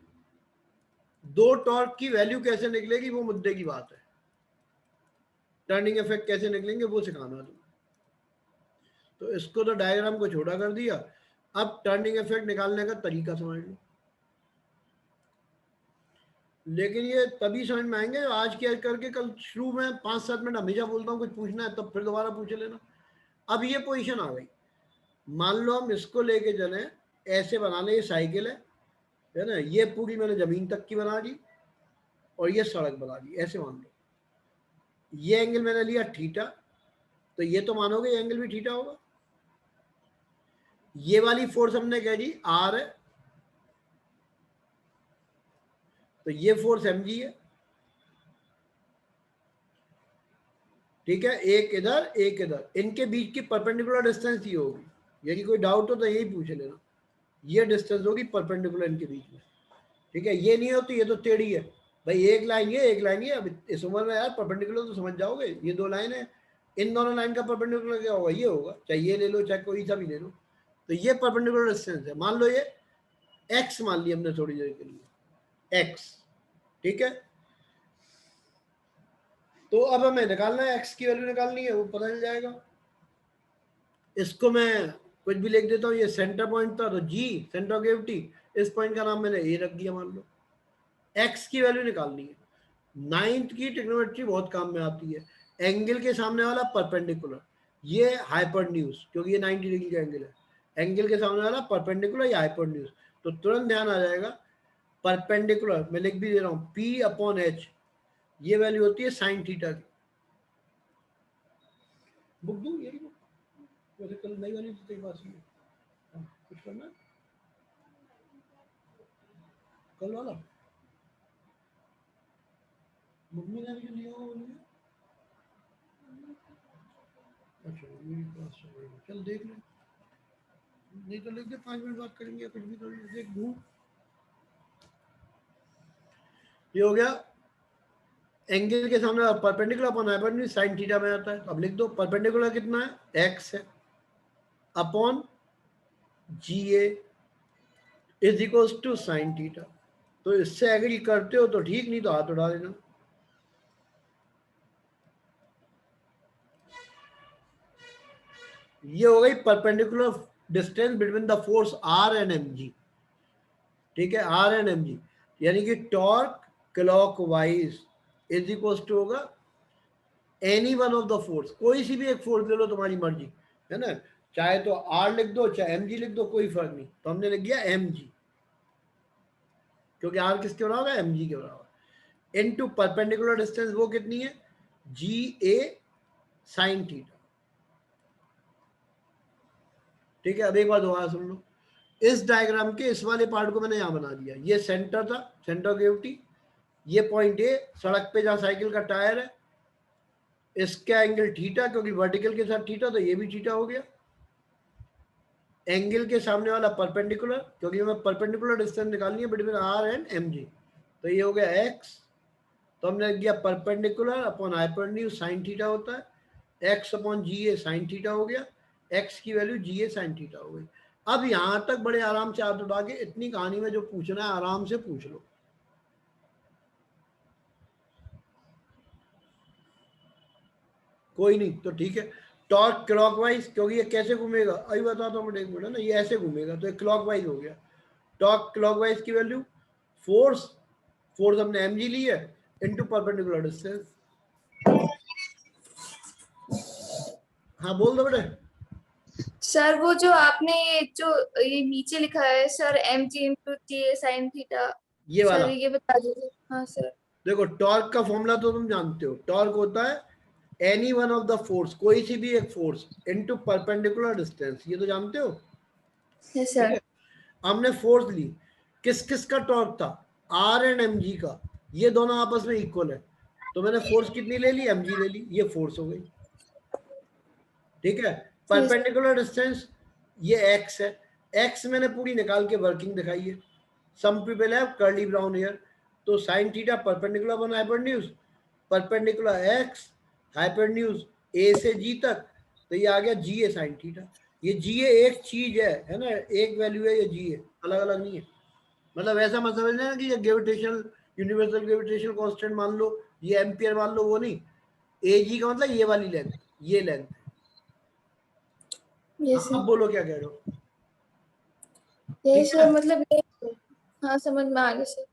दो टॉर्क की वैल्यू कैसे निकलेगी वो मुद्दे की बात है, टर्निंग इफेक्ट कैसे निकलेंगे वो सिखाना है तुम्हें। तो इसको तो डायग्राम को छोटा कर दिया, अब टर्निंग इफेक्ट निकालने का तरीका समझ लो। लेकिन ये तभी समझ में आएंगे आज की करके, कल शुरू में 5-7 मिनट हमेशा बोलता हूँ, कुछ पूछना है तब फिर दोबारा पूछ लेना। अब ये पोजीशन आ गई, मान लो हम इसको लेके चले, ऐसे बना ले, ये साइकिल है ना, ये पूरी मैंने जमीन तक की बना दी और ये सड़क बना दी, ऐसे मान लो। ये एंगल मैंने लिया थीटा, तो ये तो मानोगे ये एंगल भी थीटा होगा। ये वाली फोर्स हमने कह दी आर है, तो ये फोर्स mg है, ठीक है। एक इधर एक इधर, इनके बीच की परपेंडिकुलर डिस्टेंस ये होगी। यदि कोई डाउट हो तो यही पूछ लेना, ये डिस्टेंस होगी परपेंडिकुलर इनके बीच में, ठीक है। ये नहीं होती, ये तो टेढ़ी है भाई, एक लाइन ये एक लाइन ये। अब इस उम्र में यार परपेंडिकुलर तो समझ जाओगे, ये दो लाइन है, इन दोनों लाइन का परपेंडिकुलर क्या होगा, ये होगा, चाहे ये ले लो चाहे कोई सा भी ले लो। तो ये परपेंडिकुलर डिस्टेंस है, मान लो ये x मान लिया हमने थोड़ी देर के लिए, x, ठीक है। तो अब हमें निकालना है, x की वैल्यू निकालनी है, वो पता चल जाएगा। इसको मैं कुछ भी लिख देता हूँ, ये सेंटर पॉइंट था तो G सेंटर ऑफ ग्रेविटी, इस पॉइंट का नाम मैंने A रख दिया मान लो। x की वैल्यू निकालनी है, 9th की ट्रिग्नोमेट्री बहुत काम में आती है। एंगल के सामने वाला परपेंडिकुलर, ये हाइपोटेन्यूज, क्योंकि ये 90 डिग्री का एंगल है। एंगल के सामने वाला परपेंडिकुलर या हाइपोटेन्यूज, तो तुरंत ध्यान आ जाएगा परपेंडिकुलर, मैं लिख भी दे रहा हूँ P/H, ये वैल्यू होती है साइन थीटा की। बुक दूं ये बुक, वैसे कल नई वाली तो तेरे पास ही है, कुछ करना है कल वाला मम्मी ने भी जो लिया वो लिया। अच्छा मेरे पास चल देख ले, नहीं तो लिख दे, 5 मिनट बात करेंगे, कुछ भी कर देख दूँ। ये हो गया एंगल के सामने perpendicular upon hypotenuse sine theta में आता है। अब लिख दो परपेंडिकुलर कितना है, x है, upon GA is equals to sine theta. तो इससे एग्री करते हो तो ठीक, नहीं तो हाथ उठा देना। ये हो गई perpendicular distance between the force R and M G, ठीक है, आर एंड एम जी, यानी कि torque clockwise is equal to होगा any one of the force, कोई सी भी एक फोर्स ले लो तुम्हारी मर्जी, है ना, चाहे तो आर लिख दो चाहे एम जी लिख दो, कोई फर्क नहीं, तो हमने लिख दिया एम जी, क्योंकि आर किसके बराबर है, एम जी के बराबर, इनटू परपेंडिकुलर डिस्टेंस वो कितनी है, जी ए साइन थीटा, ठीक है। अब एक बार दोबारा सुन लो, इस डायग्राम के इस वाले पार्ट को मैंने यहां बना दिया, ये सेंटर था, सेंटर ऑफ ग्रेविटी, ये पॉइंट ए, सड़क पे जहां साइकिल का टायर है, इसका एंगल थीटा, क्योंकि वर्टिकल के साथ थीटा, तो ये भी थीटा हो गया, एंगल के सामने वाला परपेंडिकुलर, क्योंकि हमें परपेंडिकुलर डिस्टेंस निकालनी है between R and M G, तो ये हो गया एक्स, तो हमने लिख दिया perpendicular upon hypotenuse sine theta होता है, X upon G A sine theta हो गया, एक्स की value G A sine theta हो गई। अब यहां तक बड़े आराम से हाथ उठा के इतनी कहानी में जो पूछना है आराम से पूछ लो, कोई नहीं तो ठीक है। टॉर्क क्लॉकवाइज, क्योंकि ये कैसे घूमेगा अभी बताता हूँ एक मिनट, ना ये ऐसे घूमेगा तो ये क्लॉकवाइज हो गया, टॉर्क क्लॉकवाइज की वैल्यू फोर्स, फोर्स हमने एम जी ली है इनटू परपेंडिकुलर डिस्टेंस। हाँ बोल दो बेटे। सर वो जो आपने ये नीचे लिखा है sir M G into T sine theta, ये वाला सर ये बता दीजिए। हाँ सर। देखो टॉर्क का फॉर्मूला तो तुम जानते हो, टॉर्क होता है any one of the force, कोई सी भी एक फोर्स इनटू परपेंडिकुलर डिस्टेंस, ये तो जानते हो। Yes sir. हमने फोर्स ली, किस किस का टॉर्क था, आर एंड एम जी का, ये दोनों आपस में इक्वल है, तो मैंने फोर्स कितनी ले ली, एम जी ले ली, ये फोर्स हो गई, ठीक है। परपेंडिकुलर डिस्टेंस ये एक्स है, एक्स मैंने पूरी निकाल के वर्किंग दिखाई है, some people have curly brown hair, तो sine theta perpendicular one hypotenuse, perpendicular X hypotenuse A से जी तक, तो ये आ गया जी ए साइन थीटा। ये जी ए एक चीज है ना, एक वैल्यू है, ये जी ए अलग अलग नहीं है, मतलब ऐसा मत समझना कि ये ग्रेविटेशनल यूनिवर्सल ग्रेविटेशनल कांस्टेंट मान लो, ये एम्पियर मान लो, वो नहीं, ए जी का मतलब ये वाली लेंथ, ये लेंथ है। यस अब बोलो क्या कह रहे हो। यही सर, मतलब हाँ समझ में आ गया सर।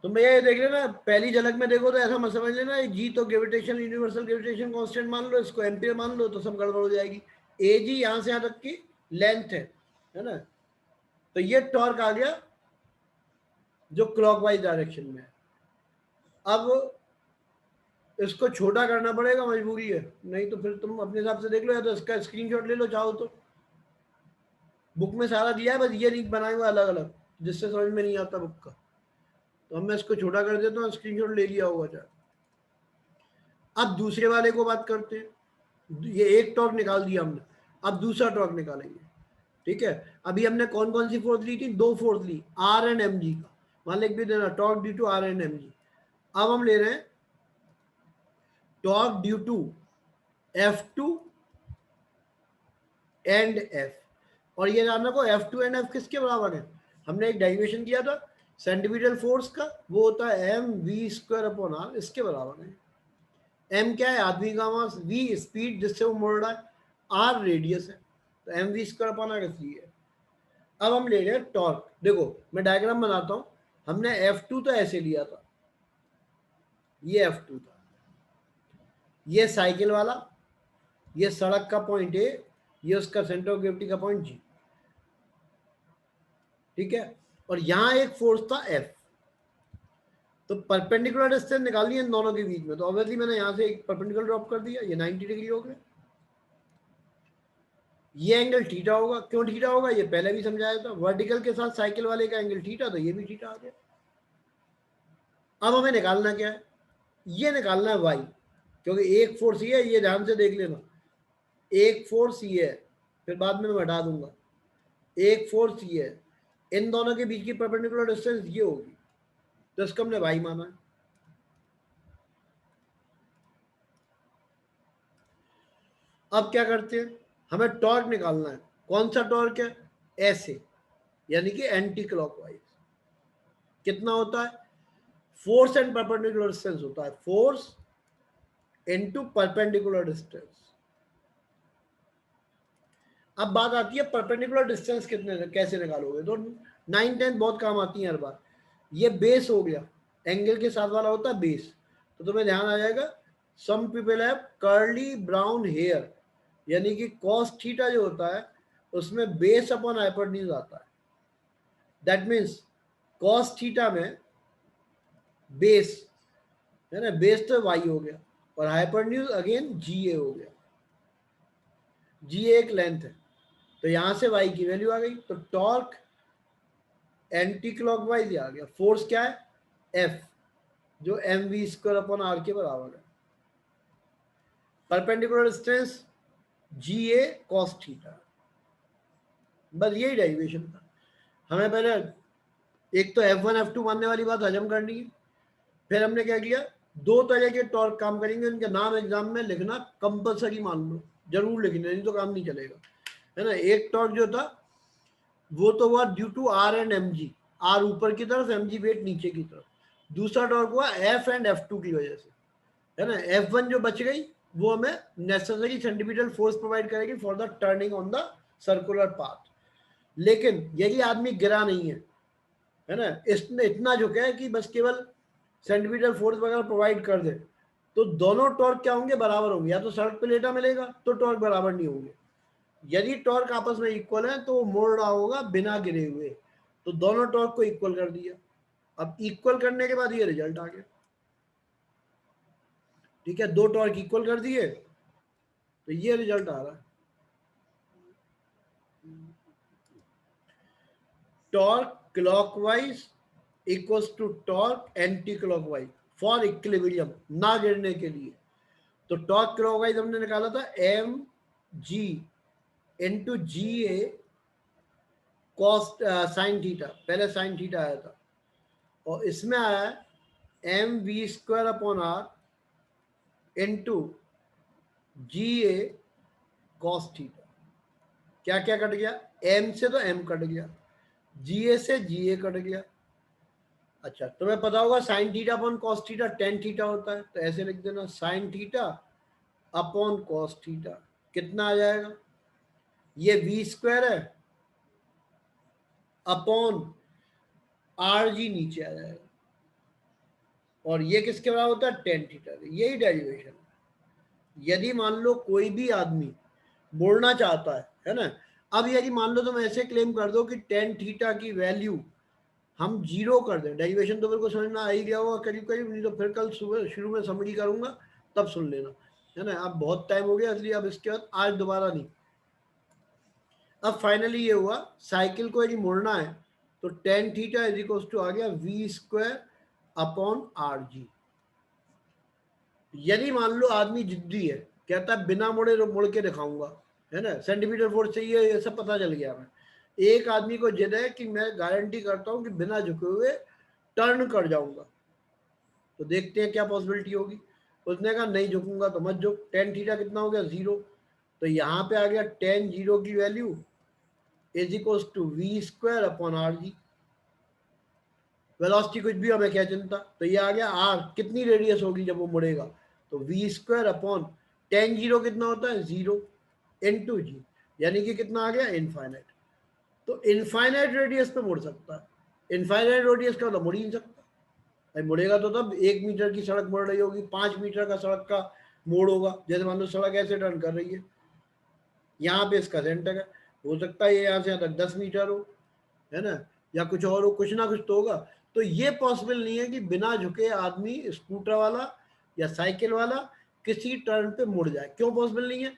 तो भैया ये देख लेना, पहली झलक में देखो तो ऐसा मत समझ लेना जी तो ग्रेविटेशन यूनिवर्सल ग्रेविटेशन कांस्टेंट मान लो, इसको एम्पियर मान लो, तो सब गड़बड़ हो जाएगी। ए जी यहां से यहां तक की लेंथ है ना, तो ये टॉर्क आ गया जो क्लॉकवाइज डायरेक्शन में है। अब इसको छोटा करना पड़ेगा, मजबूरी है, नहीं तो फिर तुम अपने हिसाब से देख लो, या तो इसका स्क्रीनशॉट ले लो चाहो तो, बुक में सारा दिया है, बस ये नहीं बनाए हुआ अलग अलग, जिससे समझ में नहीं आता बुक का, तो मैं इसको छोटा कर देता हूँ, स्क्रीनशॉट ले लिया होगा चाहे। अब दूसरे वाले को बात करते हैं, ये एक टॉर्क निकाल दिया हमने, अब दूसरा टॉर्क निकालेंगे, ठीक है। अभी हमने कौन कौन सी फोर्स ली थी, दो फोर्स ली, आर एंड एम जी का, मान लिख भी देना torque due to R and M G. अब हम ले रहे हैं torque due to F2 and F, और ये जानना को F2 एंड F किसके बराबर है, हमने एक डेरिवेशन किया था सेंट्रीपिटल फोर्स का, वो होता है mv² अपॉन r, इसके बराबर है। m क्या है, आदमी का मास, v स्पीड जिससे वो मुड़ रहा है, r रेडियस है, तो mv² अपॉन r इसलिए है। अब हम ले रहे हैं टॉर्क, देखो मैं डायग्राम बनाता हूँ, हमने F2 तो ऐसे लिया था, ये F2 था, ये साइकिल वाला, ये सड़क का पॉइंट ए, ये उसका सेंटर ऑफ ग्रेविटी का पॉइंट जी, ठीक है, और यहां एक फोर्स था F, तो परपेंडिकुलर डिस्टेंस निकालनी है इन दोनों के बीच में, तो ऑब्वियसली मैंने यहां से एक परपेंडिकुलर ड्रॉप कर दिया, ये 90 डिग्री हो गया, ये एंगल थीटा होगा, क्यों थीटा होगा ये पहले भी समझाया था, वर्टिकल के साथ साइकिल वाले का एंगल थीटा, तो ये भी थीटा आ गया। अब हमें निकालना क्या है, ये निकालना है y, क्योंकि एक फोर्स ये है, ये ध्यान से देख लेना, एक फोर्स ये है, फिर बाद में मैं हटा दूंगा, एक फोर्स ये है, इन दोनों के बीच की परपेंडिकुलर डिस्टेंस ये होगी, तो इसको हमने y माना है। अब क्या करते हैं, हमें टॉर्क निकालना है, कौन सा टॉर्क है, ऐसे, यानी कि एंटी क्लॉकवाइज, कितना होता है, फोर्स एंड परपेंडिकुलर डिस्टेंस होता है, फोर्स इनटू परपेंडिकुलर डिस्टेंस, अब बात आती है परपेंडिकुलर डिस्टेंस कितने कैसे निकालोगे, तो 9 10 बहुत काम आती है हर बार। ये बेस हो गया, एंगल के साथ वाला होता है बेस, तो तुम्हें ध्यान आ जाएगा some people have curly brown hair, यानी कि cos थीटा जो होता है उसमें बेस अपॉन हाइपोटेन्यूज आता है। दैट मीन्स cos थीटा में बेस है ना, बेस तो y हो गया और हाइपोटेन्यूज अगेन GA हो गया। GA एक लेंथ है, तो यहां से y की वैल्यू आ गई, तो टॉर्क एंटी क्लॉकवाइज आ गया। फोर्स क्या है F, जो mv² अपॉन r के बराबर है। Perpendicular distance GA cos theta, बस यही डेरिवेशन था। हमें पहले एक तो F1 F2 मानने वाली बात हजम करनी है, फिर हमने क्या किया, दो तरह के टॉर्क काम करेंगे, उनके नाम एग्जाम में लिखना कंपलसरी मान लो, जरूर लिखना, नहीं तो काम नहीं चलेगा, है ना। एक टॉर्क जो था वो तो हुआ due to R and mg, R ऊपर की तरफ mg वेट नीचे की तरफ। दूसरा टॉर्क हुआ F एंड F2 की वजह से, है ना। F1 जो बच गई वो हमें नेसेसरी सेंटीमीटर फोर्स प्रोवाइड करेगी for the turning on the circular path. लेकिन यदि आदमी गिरा नहीं है ना, इसने इतना झुका है कि बस केवल सेंटीमीटर फोर्स वगैरह प्रोवाइड कर दे, तो दोनों टॉर्क क्या होंगे, बराबर होंगे। या तो सड़क पे लेटा मिलेगा तो टॉर्क बराबर नहीं होंगे, यदि टॉर्क आपस में इक्वल है तो वो मोड़ रहा होगा बिना गिरे हुए, तो दोनों टॉर्क को इक्वल कर दिया। अब इक्वल करने के बाद ये रिजल्ट आ गया, ठीक है, दो टॉर्क इक्वल कर दिए तो ये रिजल्ट आ रहा है। Torque clockwise equals to torque anti clockwise for equilibrium, ना गिरने के लिए। तो टॉर्क क्लॉकवाइज हमने निकाला था mg into GA cos sine theta, पहले साइन थीटा आया था, और इसमें आया है mv² upon r into GA cos theta. क्या क्या कट गया, m से तो m कट गया, GA से GA कट गया। अच्छा, तुम्हें पता होगा sign theta upon cos theta tan theta होता है, तो ऐसे लिख देना sign theta upon cos theta. कितना आ जाएगा, ये v² है अपॉन rg नीचे आ जाएगा, और ये किसके बराबर होता है, टेन थीटा। यही डेरिवेशन है। यदि मान लो कोई भी आदमी मोड़ना चाहता है ना, अब यदि मान लो तुम ऐसे क्लेम कर दो कि टेन थीटा की वैल्यू हम 0 कर दें, डेरिवेशन तो मेरे को समझ में आ ही गया होगा करीब करीब, नहीं तो फिर कल सुबह शुरू में समरी करूंगा तब सुन लेना, है ना। अब बहुत टाइम हो गया इसलिए अब इसके बाद आज दोबारा नहीं। अब फाइनली ये हुआ, साइकिल को यदि मोड़ना है तो tan theta is equal to आ गया v² अपॉन rg। यदि मान लो आदमी जिद्दी है, कहता है बिना मुड़े मुड़ के दिखाऊंगा, है ना, सेंटीमीटर फोर्स चाहिए, ये सब पता चल गया हमें। एक आदमी को जिद है कि मैं गारंटी करता हूं कि बिना झुके हुए टर्न कर जाऊंगा, तो देखते हैं क्या पॉसिबिलिटी होगी। उसने कहा नहीं झुकूंगा तो मत झुक, टेन थीटा कितना हो गया 0, तो यहाँ पे आ गया टेन 0 की value is equal to v² upon rg। Velocity कुछ भी हमें क्या चिंता, तो ये आ गया r, कितनी रेडियस होगी जब वो मुड़ेगा, तो v² अपॉन टेन 0 कितना होता है 0 इंटू g, यानी कि कितना आ गया इनफाइनाइट। तो इनफाइनाइट रेडियस पे मुड़ सकता है, इनफाइनाइट रेडियस का मतलब मुड़ ही नहीं सकता भाई। मुड़ेगा तो तब 1 मीटर की सड़क मुड़ रही होगी, 5 मीटर का सड़क का मोड़ होगा, जैसे मान लो सड़क ऐसे टर्न कर रही है, यहाँ पे इसका सेंटर है, हो सकता है ये यहाँ से यहाँ तक 10 मीटर हो, है ना, या कुछ और हो, कुछ ना कुछ तो होगा। तो ये पॉसिबल नहीं है कि बिना झुके आदमी स्कूटर वाला या साइकिल वाला किसी टर्न पे मुड़ जाए। क्यों पॉसिबल नहीं है,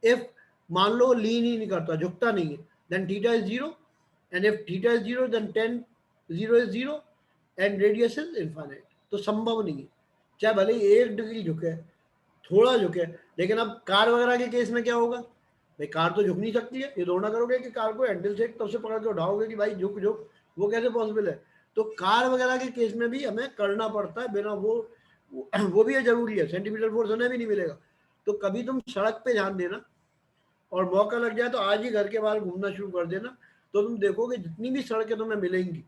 इफ मान लो लीन ही नहीं करता, झुकता नहीं है, then theta is 0, and if theta is 0 then tan 0 is 0 and radius is infinite। तो संभव नहीं है, चाहे भले ही 1 डिग्री झुके, थोड़ा झुके। लेकिन अब कार वगैरह के केस में क्या होगा भाई, कार तो झुक नहीं सकती है, ये दौड़ना करोगे कि कार को हैंडल से तब से पकड़ के उठाओगे कि भाई झुक झुक, वो कैसे पॉसिबल है। तो कार वगैरह के केस में भी हमें करना पड़ता है, बिना वो भी जरूरी है, सेंटीमीटर फोर्स उन्हें भी नहीं मिलेगा। तो कभी तुम सड़क पे ध्यान देना, और मौका लग जाए तो आज ही घर के बाहर घूमना शुरू कर देना, तो तुम देखोगे जितनी भी सड़कें तुम्हें मिलेंगी,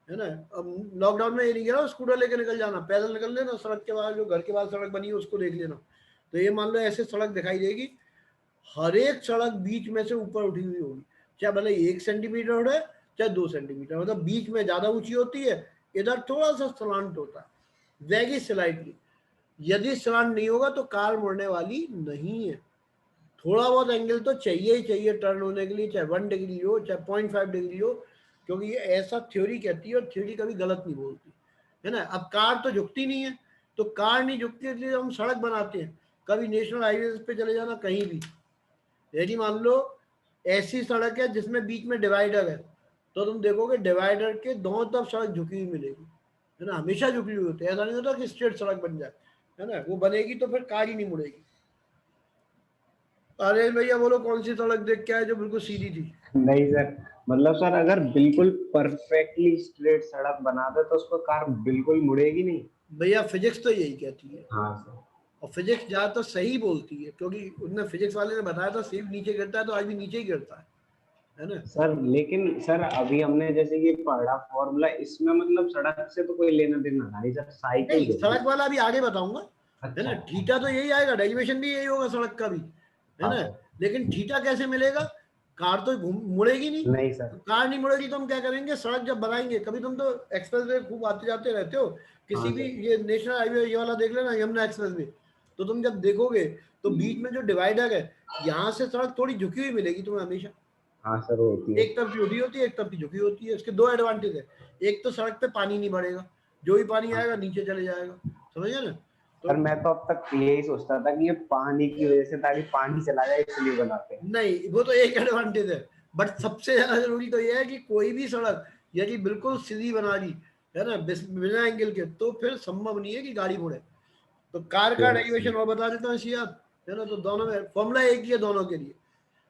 है ना। अब लॉकडाउन में ये नहीं कह स्कूटर लेके निकल जाना, पैदल निकल लेना, सड़क के बाहर जो घर के बाहर सड़क बनी है उसको देख लेना, तो ये मान लो ऐसे सड़क दिखाई देगी हर एक सड़क बीच में से ऊपर उठी हुई होगी, चाहे भले 1 सेंटीमीटर उड़े चाहे 2 सेंटीमीटर, मतलब बीच में ज्यादा ऊंची होती है, इधर थोड़ा सा सलांट होता है, वेगी स्लाइडली। यदि सलांट नहीं होगा तो कार मुड़ने वाली नहीं है। थोड़ा बहुत एंगल तो चाहिए ही चाहिए टर्न होने के लिए, चाहे 1 डिग्री हो चाहे 0.5 डिग्री हो, क्योंकि ये ऐसा थ्योरी कहती है और थ्योरी कभी गलत नहीं बोलती है ना। अब कार तो झुकती नहीं है, तो कार नहीं झुकती इसलिए हम सड़क बनाते हैं। कभी नेशनल हाईवे पे चले जाना कहीं भी, यदि मान लो ऐसी सड़क है जिसमें बीच में डिवाइडर है, तो तुम देखोगे डिवाइडर के दोनों तरफ सड़क झुकी हुई मिलेगी, है ना, हमेशा झुकी हुई होती है। ऐसा नहीं होता कि स्ट्रेट सड़क बन जाए, है ना, वो बनेगी तो फिर कार ही नहीं मुड़ेगी। अरे भैया बोलो कौन सी सड़क देख के आए जो बिल्कुल सीधी थी? नहीं सर, मतलब सर अगर बिल्कुल परफेक्टली स्ट्रेट सड़क बना दे तो उसको कार बिल्कुल मुड़ेगी नहीं। भैया फिजिक्स तो यही कहती है, हाँ सर। और फिजिक्स ज्यादातर सही बोलती है, क्योंकि उनने फिजिक्स वाले ने बताया था सेब नीचे गिरता है तो आज भी नीचे ही गिरता है ना। सर लेकिन सर अभी हमने जैसे ये पढ़ा फॉर्मूला, इसमें मतलब सड़क से तो कोई लेना देना नहीं सर, साइकिल नहीं, सड़क वाला अभी आगे बताऊंगा, है ना। थीटा तो यही आएगा, डेरिवेशन भी यही होगा सड़क का भी, है ना। लेकिन थीटा कैसे मिलेगा? कार तो मुड़ेगी नहीं सर। कार नहीं मुड़ेगी तो हम क्या करेंगे? सड़क जब बनाएंगे, कभी तुम तो एक्सप्रेस वे खूब आते जाते रहते हो, किसी भी ये नेशनल हाईवे ये वाला देख लेना, यमुना एक्सप्रेस वे, तो तुम जब देखोगे तो बीच में जो डिवाइडर है, यहाँ से सड़क थोड़ी झुकी हुई मिलेगी तुम्हें हमेशा। हाँ सर, होती है। एक तरफ की उठी होती है, एक तरफ की झुकी होती है। इसके 2 एडवांटेज है, एक तो सड़क पे पानी नहीं बढ़ेगा, जो भी पानी आएगा नीचे चले जाएगा, समझे ना। सर मैं तो अब तक यही सोचता था कि ये पानी की वजह से, ताकि पानी चला जाए इसलिए बनाते हैं। नहीं, वो तो एक एडवांटेज है, बट सबसे ज्यादा जरूरी तो ये है कि कोई भी सड़क यदि बिल्कुल सीधी बना दी, है ना, बिना एंगल के, तो फिर संभव नहीं है कि गाड़ी मुड़े। तो कार का डेरिवेशन और बता देता हूँ इसी याद, है ना। तो दोनों में फॉर्मूला एक ही है दोनों के लिए।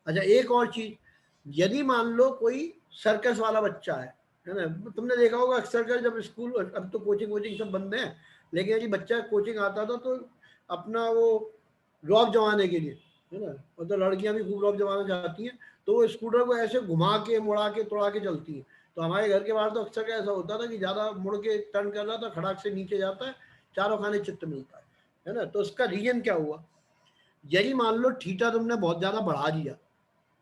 अच्छा, एक और चीज, यदि मान लो कोई सर्कस वाला बच्चा है ना, तुमने देखा होगा अक्सर जब स्कूल, अब तो कोचिंग सब बंद है, लेकिन यदि बच्चा कोचिंग आता था तो अपना वो रॉब जमाने के लिए, है ना, मतलब लड़कियां भी खूब रॉब जमाना चाहती हैं, तो वो स्कूटर को ऐसे घुमा के मुड़ा के तोड़ा के चलती है। तो हमारे घर के बाहर तो अक्सर ऐसा होता था कि ज्यादा मुड़ के टर्न कर रहा था, खड़ाक से नीचे जाता है, चारों खाने चित्त मिलता है ना। तो उसका रीजन क्या हुआ? यदि मान लो थीटा तुमने बहुत ज्यादा बढ़ा दिया,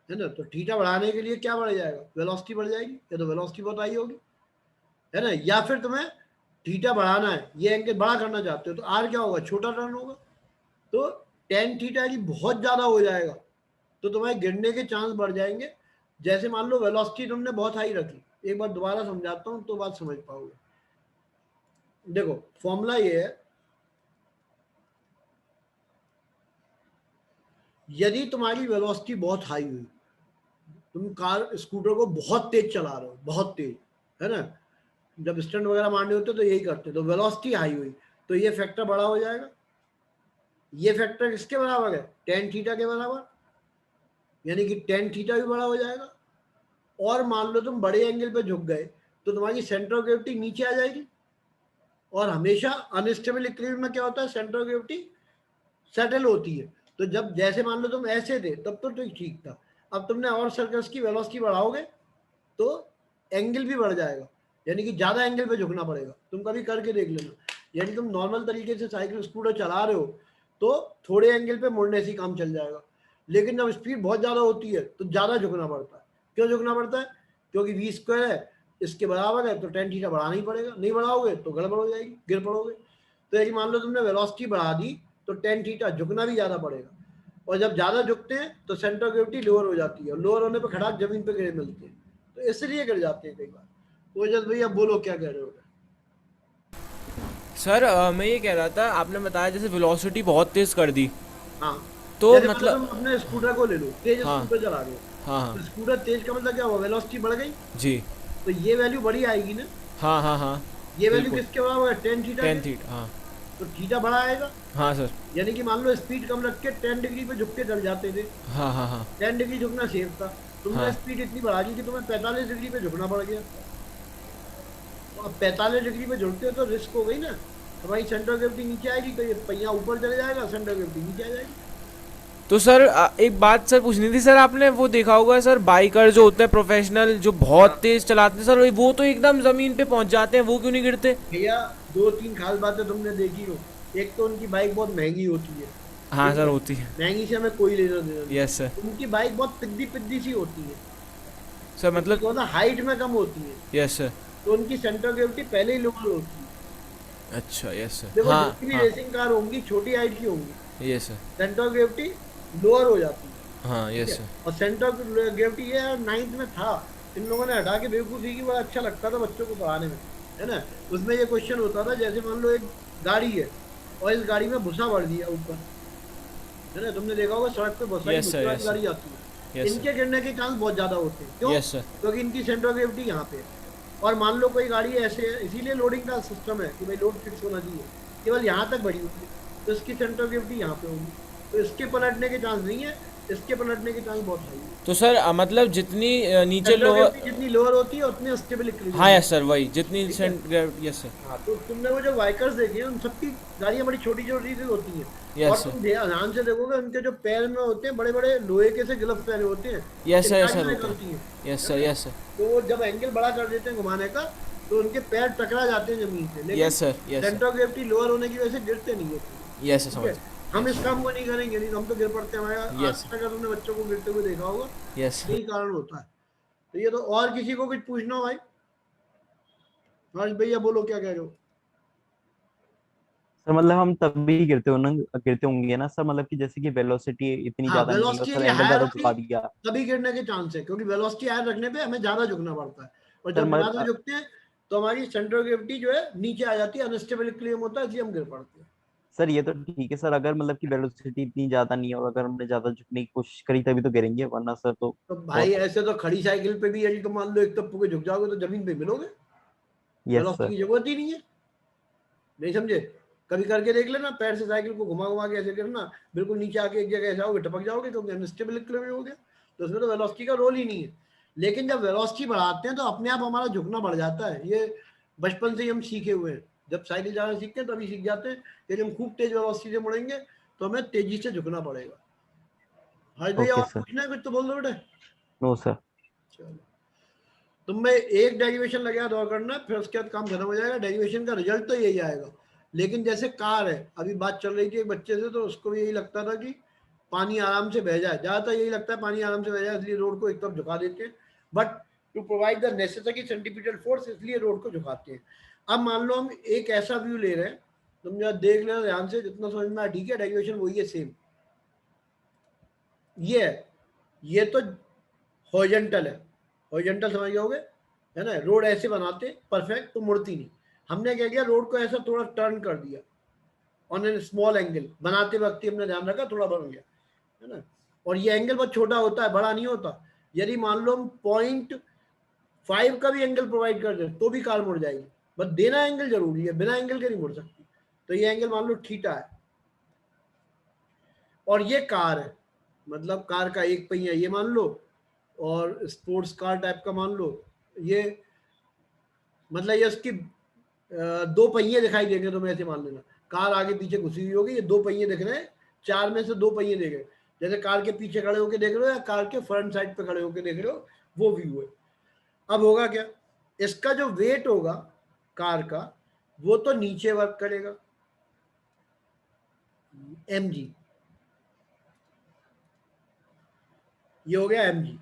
है ना, तो थीटा बढ़ाने के लिए क्या बढ़ जाएगा? वेलोसिटी बढ़ जाएगी, या तो वेलोसिटी बहुत आई होगी, है ना, या फिर तुम्हें थीटा बढ़ाना है, ये एंगल बड़ा करना चाहते हो, तो आर क्या होगा? छोटा टर्न होगा। तो टेन थीटा यदि बहुत ज्यादा हो जाएगा तो तुम्हारे गिरने के चांस बढ़ जाएंगे। जैसे मान लो वेलोसिटी तुमने बहुत हाई रखी, एक बार दोबारा समझाता हूं तो बात समझ पाओगे। देखो फॉर्मूला ये है, यदि तुम्हारी वेलोसिटी बहुत हाई हुई, तुम कार स्कूटर को बहुत तेज चला रहे हो, बहुत तेज, है ना, जब स्टंट वगैरह मारने होते तो यही करते, तो वेलोसिटी हाई हुई तो ये फैक्टर बड़ा हो जाएगा। ये फैक्टर किसके बराबर है? टेन थीटा के बराबर, यानी कि टेन थीटा भी बड़ा हो जाएगा। और मान लो तुम बड़े एंगल पे झुक गए तो तुम्हारी सेंटर ऑफ ग्रेविटी नीचे आ जाएगी, और हमेशा अनस्टेबल इक्विलिब्रियम में क्या होता है? सेंटर ऑफ ग्रेविटी सेटल होती है। तो जब जैसे मान लो तुम ऐसे थे तब तो ठीक था, अब तुमने और सर्कस की वेलोसिटी बढ़ाओगे तो एंगल भी बढ़ जाएगा, यानी कि ज्यादा एंगल पे झुकना पड़ेगा। तुम कभी करके देख लेना, यानी तुम नॉर्मल तरीके से साइकिल स्कूटर चला रहे हो तो थोड़े एंगल पे मुड़ने से काम चल जाएगा, लेकिन जब स्पीड बहुत ज्यादा होती है तो ज्यादा झुकना पड़ता है। क्यों झुकना पड़ता है? क्योंकि v स्क्वायर है इसके बराबर है, तो टेन थीटा बढ़ाना ही पड़ेगा, नहीं बढ़ाओगे तो गड़बड़ हो जाएगी, गिर पड़ोगे। तो यदि मान लो तुमने वेलोसिटी बढ़ा दी तो टेन थीटा झुकना भी ज्यादा पड़ेगा, और जब ज्यादा झुकते हैं तो सेंटर ऑफ ग्रेविटी लोअर हो जाती है, और लोअर होने पर खड़ाक जमीन पे गिरे मिलते हैं, तो इसलिए गिर जाते हैं कई बार। तो जब भैया बोलो क्या कह रहे हो? सर मैं ये कह रहा था, आपने बताया जैसे वेलोसिटी बहुत तेज कर दी, हाँ, तो जैसे मतलब तुम अपने स्कूटर को ले लो, तेज हाँ। स्कूटर चला रहे हो, हाँ तो स्कूटर तेज का मतलब क्या हुआ? वेलोसिटी बढ़ गई, जी, तो ये वैल्यू बड़ी आएगी ना। हाँ ये वैल्यू बिल्कुल। किसके बराबर है? Tan theta. टेन थीटा, हाँ तो थीटा बड़ा आएगा, हाँ सर, यानी कि मान लो स्पीड कम रख के 10 डिग्री पे झुक के चल जाते थे, हाँ 10 डिग्री झुकना सेफ था, तुमने हाँ। स्पीड इतनी बढ़ा दी कि तुम्हें 45 डिग्री पे झुकना पड़ गया। तो अब 45 डिग्री पे झुकते हो तो रिस्क हो गई ना, तुम्हारी सेंटर ऑफ ग्रेविटी नीचे आएगी तो ये पहिया ऊपर चले जाएगा, सेंटर ऑफ ग्रेविटी नीचे आ जाएगी। तो सर एक बात सर पूछनी थी, सर आपने वो देखा होगा सर, बाइकर जो होते हैं प्रोफेशनल, जो बहुत तेज चलाते हैं सर, वो तो एकदम जमीन पे पहुंच जाते हैं, वो क्यों नहीं गिरते? भैया 2-3 खास बातें तुमने देखी हो। एक तो उनकी बाइक बहुत महंगी होती है, हाँ सर होती है। महंगी से हमें कोई लेना देना नहीं। Yes sir. उनकी बाइक बहुत पिद्दी सी होती है, सर मतलब तो ना हाइट में कम होती है, यस सर। तो उनकी सेंटर ऑफ ग्रेविटी पहले ही लोअर होती है। अच्छा यस सर। देखो हाँ जितनी भी हाँ रेसिंग कार होंगी छोटी हाइट की होंगी, yes sir. Centre of gravity lower हो जाती है, हाँ ठीक यस है? सर। और सेंटर ऑफ ग्रेविटी ये 9th में था, इन लोगों ने हटा के बेवकूफ़ी की, बड़ा अच्छा लगता था बच्चों को पढ़ाने में, है ना। उसमें ये क्वेश्चन होता था, जैसे मान लो एक गाड़ी है और इस गाड़ी में भूसा भर दिया ऊपर, है ना, तुमने देखा होगा सड़क पे बहुत सारी Yes, sir, भूसे वाली yes, sir. गाड़ी आती है, यस इनके गिरने के चांस बहुत ज़्यादा होते हैं। क्यों? Yes sir. क्योंकि इनकी सेंटर ऑफ ग्रेविटी यहाँ पे है। और मान लो कोई गाड़ी ऐसे है, इसीलिए लोडिंग का सिस्टम है कि भाई लोड फिक्स होना चाहिए, केवल यहाँ तक बढ़ी होगी, तो इसकी सेंटर ऑफ ग्रेविटी यहाँ पे होगी, तो इसके पलटने के चांस नहीं है, इसके पलटने के चांस बहुत हाई है। तो सर मतलब जितनी नीचे सेंटर ऑफ लोअर। ग्रेविटी जितनी लोअर होती है उतनी स्टेबल इक्विलिब्रियम। हाँ यस सर वही जितनी ठीक है। सेंट यस सर। हाँ, तो तुमने वो जो बाइकर्स देखे हैं उन सबकी गाड़ियाँ बड़ी छोटी छोटी सी होती हैं, Yes, और sir. तुम ध्यान से देखोगे उनके जो पैर में होते हैं बड़े बड़े लोहे के से ग्लव्स पहने होते हैं, यस सर यस चिंगारियाँ सर होता निकलती है। हैं, यस सर यस सर। तो वो जब एंगल बड़ा कर देते हैं घुमाने का, तो उनके पैर टकरा जाते हैं जमीन से, लेकिन yes sir yes centre of gravity lower होने की वजह से गिरते नहीं है। सर यस सर ठीक समझ। है, हम इस काम को नहीं करेंगे, नहीं तो हम तो गिर पड़ते हैं। हमारा Yes. आज तक अगर तुमने बच्चों को गिरते हुए देखा होगा, यस यही कारण होता है। तो ये तो, और किसी को कुछ पूछना हो भाई? हर्ष भैया बोलो, क्या कह रहे हो? सर मतलब हम तभी गिरते होंगे ना सर, मतलब कि जैसे कि वेलोसिटी इतनी हाँ, ज्यादा नहीं है और वेलोसिटी सर यदि एंगल हायर ज्यादा होगी झुका दिया। तभी गिरने के चांस है, क्योंकि वेलोसिटी हायर रखने पे हमें ज्यादा झुकना पड़ता है, और सर जब मतलब ज्यादा झुकते हैं तो हमारी सेंटर ऑफ ग्रेविटी जो है नीचे आ जाती है, अनस्टेबल इक्विलिब्रियम होता है, इसलिए हम गिर पड़ते हैं। सर ये तो ठीक है सर, अगर मतलब कि वेलोसिटी इतनी ज्यादा नहीं है और अगर हमने ज्यादा झुकने की कोशिश करी तभी तो गिरेंगे, वरना सर तो तो भाई बहुत। ऐसे तो खड़ी साइकिल पे भी यदि तुम मान लो एक टप्पू के झुक जाओगे तो जमीन पे मिलोगे, यस वेलोसिटी सर। की जरूरत ही नहीं है। नहीं समझे? कभी करके देख लेना, पैर से साइकिल को घुमा घुमा के ऐसे गिरना, बिल्कुल नीचे आके एक जगह जाओगे, टपक जाओगे, क्योंकि अनस्टेबल इक्विलिब्रियम हो गया, तो उसमें तो वेलोसिटी का रोल ही नहीं है। लेकिन जब वेलोसिटी बढ़ाते हैं तो अपने आप हमारा झुकना बढ़ जाता है, ये बचपन से ही हम सीखे हुए हैं। जब साइकिल चलाना सीखते हैं तभी सीख जाते हैं कि जब हम खूब तेज वेलोसिटी से मुड़ेंगे तो हमें तेजी से झुकना पड़ेगा। हाँ भैया, ओके और सर। पूछना है कुछ तो बोल दो बेटे। No sir. चलो, तुम्हें एक डेरिवेशन लगे हाथ और करना है, फिर उसके बाद काम खत्म हो जाएगा। डेरिवेशन का रिजल्ट तो यही आएगा। लेकिन जैसे कार है, अभी बात चल रही थी एक बच्चे से, तो उसको भी यही लगता था कि पानी आराम से बह जाए, ज्यादातर यही लगता है पानी आराम से बह जाए, इसलिए रोड को एक तरफ झुका देते हैं, but to provide the necessary centripetal force, इसलिए रोड को झुकाते हैं। अब मान लो हम एक ऐसा व्यू ले रहे हैं, तुम जरा देख लेना ध्यान से, जितना समझ में आया ठीक है, डेरिवेशन वही है सेम। ये तो हॉरिजॉन्टल है, हॉरिजॉन्टल समझ गए होगे, है ना। रोड ऐसे बनाते परफेक्ट तो मुड़ती नहीं, हमने क्या किया, रोड को ऐसा थोड़ा टर्न कर दिया ऑन एन स्मॉल एंगल, बनाते वक्त ही हमने ध्यान रखा थोड़ा बढ़ गया, है ना। और ये एंगल बहुत छोटा होता है, बड़ा नहीं होता। यदि मान लो हम 0.5 का भी एंगल प्रोवाइड कर दें तो भी कार मुड़ जाएगी, बस देना एंगल जरूरी है, बिना एंगल के नहीं मुड़ सकती। तो ये एंगल मान लो थीटा है, और ये कार है, मतलब कार का एक पहिया ये मान लो, और स्पोर्ट्स कार टाइप का मान लो ये, मतलब ये उसकी 2 पहिए दिखाई देंगे, तो मैं ऐसे मान लेना कार आगे पीछे घुसी हुई होगी, ये 2 पहिए दिख रहे हैं, 4 में से 2 पहिए देख रहे, जैसे कार के पीछे खड़े होकर देख रहे हो या कार के फ्रंट साइड पे खड़े होकर देख रहे हो, वो व्यू है। अब होगा क्या, इसका जो वेट होगा कार का, वो तो नीचे वर्क करेगा, mg, ये हो गया mg,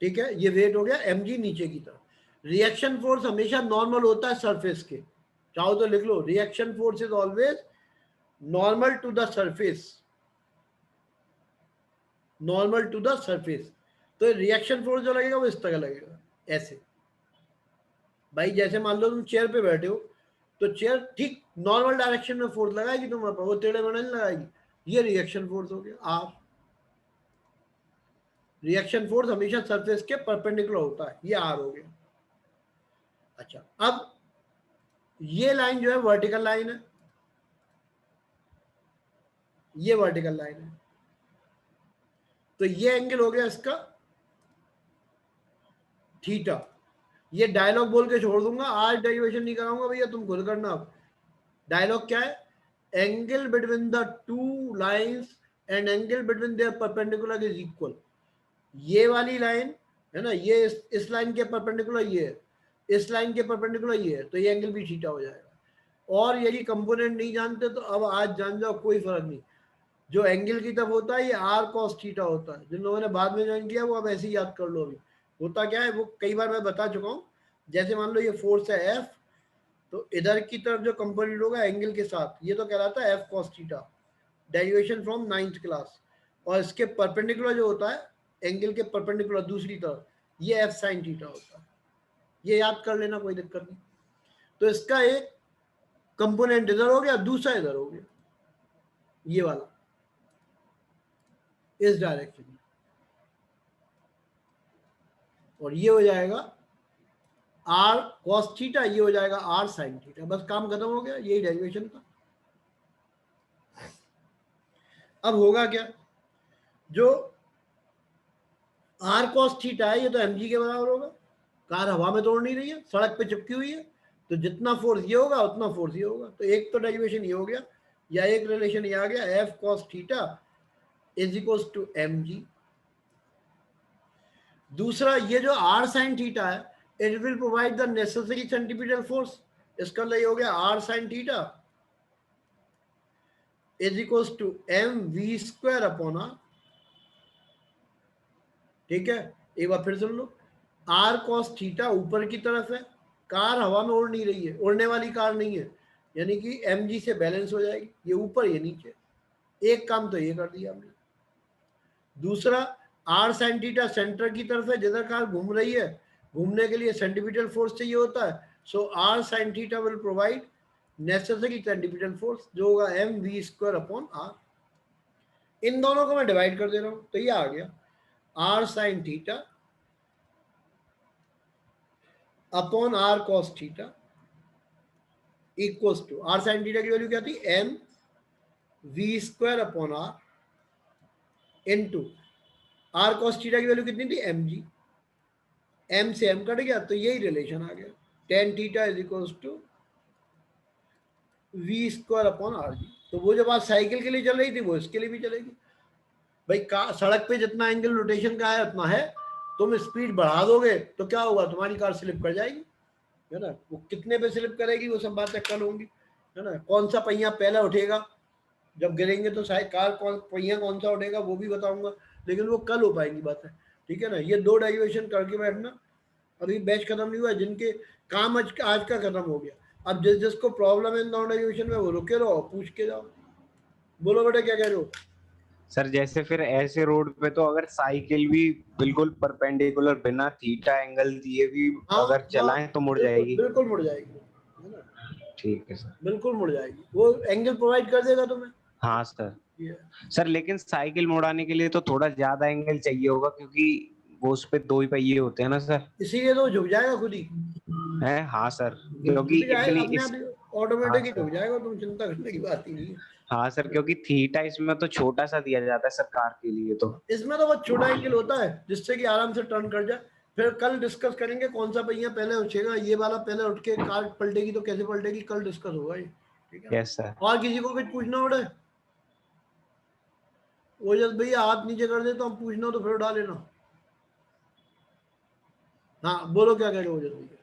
ठीक है, ये वेट हो गया mg नीचे की तरफ। रिएक्शन फोर्स हमेशा नॉर्मल होता है सरफेस के, चाहो तो लिख लो, reaction force is always normal to the surface, normal to the surface. तो रिएक्शन फोर्स जो लगेगा वो इस तरह लगेगा, ऐसे। भाई जैसे मान लो तुम चेयर पे बैठे हो, तो चेयर ठीक नॉर्मल डायरेक्शन में फोर्स लगाएगी तुम्हारे पर, वो टेढ़े मेढ़े नहीं लगाएगी, ये रिएक्शन फोर्स हो गया। आप रिएक्शन फोर्स हमेशा सरफेस के परपेंडिकुलर होता है, ये आर हो गया। अच्छा, अब ये लाइन जो है वर्टिकल लाइन है, ये वर्टिकल लाइन है, तो ये एंगल हो गया इसका थीटा। ये डायलॉग बोल के छोड़ दूंगा, आज डेरिवेशन नहीं कराऊंगा भैया, तुम खुद करना। अब डायलॉग क्या है, angle between the two lines and angle between their perpendicular is equal. ये वाली लाइन है ना, ये इस लाइन के परपेंडिकुलर ये है, इस लाइन के परपेंडिकुलर ये है, तो ये एंगल भी थीटा हो जाएगा। और यदि कंपोनेंट नहीं जानते तो अब आज जान जाओ, कोई फर्क नहीं। जो एंगल की तरफ होता है ये आर कॉस थीटा होता है। जिन लोगों ने बाद में ज्वाइन किया वो अब ऐसे ही याद कर लो। अभी होता क्या है वो कई बार मैं बता चुका हूँ। जैसे मान लो ये फोर्स है एफ, तो इधर की तरफ जो कंपोनेंट होगा एंगल के साथ, ये तो कहलाता है F cos theta, derivation from 9th class. और इसके परपेंडिकुलर जो होता है एंगल के परपेंडिकुलर दूसरी तरफ, ये एफ साइन थीटा होता है। ये याद कर लेना, कोई दिक्कत नहीं। तो इसका एक कंपोनेंट इधर हो गया, दूसरा इधर हो गया, ये वाला इस डायरेक्शन में, और ये हो जाएगा आर कॉस थीटा, ये हो जाएगा आर साइन थीटा। बस काम खत्म हो गया, यही डेरिवेशन था। अब होगा क्या, जो आर कॉस थीटा है ये तो mg के बराबर होगा। कार हवा में तोड़ नहीं रही है, सड़क पे चिपकी हुई है, तो जितना फोर्स ये होगा उतना फोर्स ये होगा। तो एक तो डेरिवेशन ये हो गया, या एक रिलेशन ये आ गया, F cos theta is equal to mg। दूसरा ये जो आर साइन थीटा है, it will provide the necessary centripetal force. इसका लिए हो गया R sine theta is equal to M V square upon R. ठीक है, एक बार फिर सुन लो, आर कॉस थीटा ऊपर की तरफ है, कार हवा में उड़ नहीं रही है, उड़ने वाली कार नहीं है, यानी कि mg से बैलेंस हो जाएगी, ये ऊपर ये नीचे। एक काम तो ये कर दिया हमने। दूसरा आर साइन थीटा सेंटर की तरफ है, जिधर कार घूम रही है, घूमने के लिए सेंटीपिटल फोर्स चाहिए होता है। So R sine theta will provide necessary centripetal force, जो होगा M V square upon R. इन दोनों को मैं डिवाइड कर दे रहा हूं, तो ये आ गया R sine theta upon R cos theta equals to, R sine theta की वैल्यू क्या थी, M V square upon R into R cos theta की वैल्यू कितनी थी, mg। m से m कट गया, तो यही रिलेशन आ गया, tan theta is equals to V square upon R G. तो वो जो बात साइकिल के लिए चल रही थी वो इसके लिए भी चलेगी। भाई सड़क पे जितना एंगल रोटेशन का है उतना है, तुम स्पीड बढ़ा दोगे तो क्या होगा, तुम्हारी कार स्लिप कर जाएगी, है ना। वो कितने पे स्लिप करेगी वो सब बातें कल होंगी, है ना। कौन सा पहिया पहले उठेगा जब गिरेंगे, तो शायद कार पहिया कौन सा उठेगा वो भी बताऊंगा, लेकिन वो कल हो पाएंगी बातें। ठीक है ना, ये दो डेरिवेशन करके बैठना। अभी बैच खत्म नहीं हुआ, जिनके काम आज का खत्म हो गया। अब जिसको प्रॉब्लम है इन दोनों डेरिवेशन में वो रुके रहो, पूछ के जाओ। बोलो बेटा क्या कह रहे हो। सर जैसे फिर ऐसे रोड पे तो अगर साइकिल भी बिल्कुल परपेंडिकुलर बिना थीटा एंगल दिए भी अगर चलाएं तो मुड़ जाएगी, बिल्कुल मुड़ जाएगी, है ना। ठीक है सर, बिल्कुल मुड़ जाएगी, वो एंगल प्रोवाइड कर देगा तुम्हें। हाँ सर। सर लेकिन साइकिल मुड़ाने के लिए तो थोड़ा ज्यादा एंगल चाहिए होगा, क्योंकि वो उस पे दो ही पहिए होते हैं ना सर, इसीलिए तो झुक जाएगा खुद ही है। हाँ सर, क्योंकि इतनी ऑटोमेटिक ही झुक जाएगा, तुम चिंता करने की बात ही नहीं है। हाँ सर, क्योंकि थीटा इसमें तो छोटा सा दिया जाता है सरकार के लिए, तो इसमें तो बहुत छोटा एंगल होता है जिससे कि आराम से टर्न कर जाए। फिर कल डिस्कस करेंगे कौन सा पहिया पहले उठेगा, ये वाला पहले उठ के कार पलटेगी तो कैसे पलटेगी, कल डिस्कस होगा ये। ठीक है, यस सर। और किसी को कुछ पूछना उड़े, वो जब भैया हाथ नीचे कर दे तो हम पूछना तो फिर उठा लेना। हाँ बोलो क्या कह रहे हो जल्दी।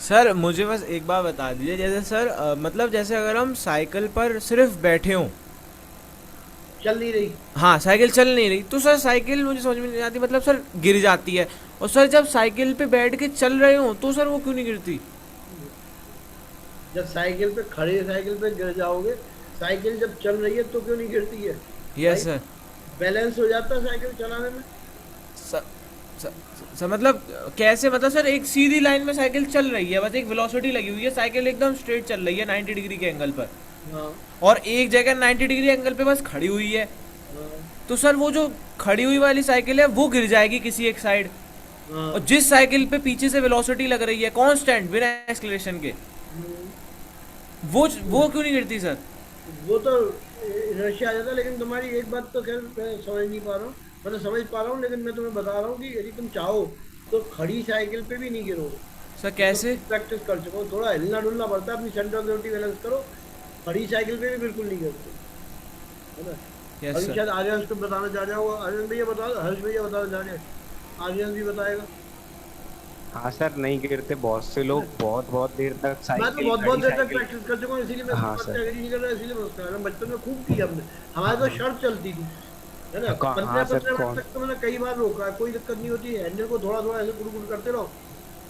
सर मुझे बस एक बात बता दीजिए, जैसे सर मतलब जैसे अगर हम साइकिल पर सिर्फ बैठे हों, चल नहीं रही, हाँ साइकिल चल नहीं रही, तो सर साइकिल मुझे समझ में नहीं आती, मतलब सर गिर जाती है। और सर जब साइकिल पे बैठ के चल रहे हो तो सर वो क्यों नहीं गिरती। जब साइकिल पे खड़े साइकिल पे गिर जाओगे, साइकिल जब चल रही है तो क्यों नहीं गिरती है। Yes sir. बैलेंस हो जाता है साइकिल चलाने में। सर मतलब कैसे, मतलब सर एक सीधी लाइन में साइकिल चल रही है, बस एक वेलोसिटी लगी हुई है, साइकिल एकदम स्ट्रेट चल रही है 90 डिग्री के एंगल पर, हाँ, और एक जगह 90 डिग्री एंगल पे बस खड़ी हुई है। हाँ, तो सर वो जो खड़ी हुई वाली साइकिल है वो गिर जाएगी किसी एक साइड, हाँ, और जिस साइकिल पे पीछे से वेलोसिटी लग रही है कांस्टेंट बिना एक्सेलरेशन के, वो क्यों नहीं गिरती सर। वो तो इनर्शिया आ जाता है। लेकिन तुम्हारी एक बात तो खैर मैं समझ नहीं पा रहा हूँ, मतलब समझ पा रहा हूँ, लेकिन मैं तुम्हें बता रहा हूँ कि यदि तुम चाहो तो खड़ी साइकिल पे भी नहीं गिरोगे। सर कैसे। तो प्रैक्टिस कर चुका हूँ, थोड़ा हिलना डुलना पड़ता है, अपनी सेंटर ऑफ ग्रेविटी बैलेंस करो, खड़ी साइकिल पे भी बिल्कुल नहीं गिरते, है ना। यस अभी सर। शायद आर्यन को बताना चाह रहा होगा, आर्यन भैया बता, हर्ष भैया बताना चाह रहे हैं, आर्यन भी बताएगा। हाँ सर, नहीं गिरते बहुत से लोग, बहुत देर तक मैं तो साइकिल, बहुत खड़ी देर तक साइकिल। प्रैक्टिस कर चुका हूँ, इसीलिए मैं हाँ बात से सर। एग्री नहीं कर रहा, इसीलिए मैं उसका बचपन में खूब की हमने। हमारे तो शर्त चलती थी, है ना, हाँ सर, 15 मिनट कौन। तक तो मैंने कई बार रोका, कोई दिक्कत नहीं होती है, हैंडल को थोड़ा थोड़ा ऐसे गुड़ करते रहो,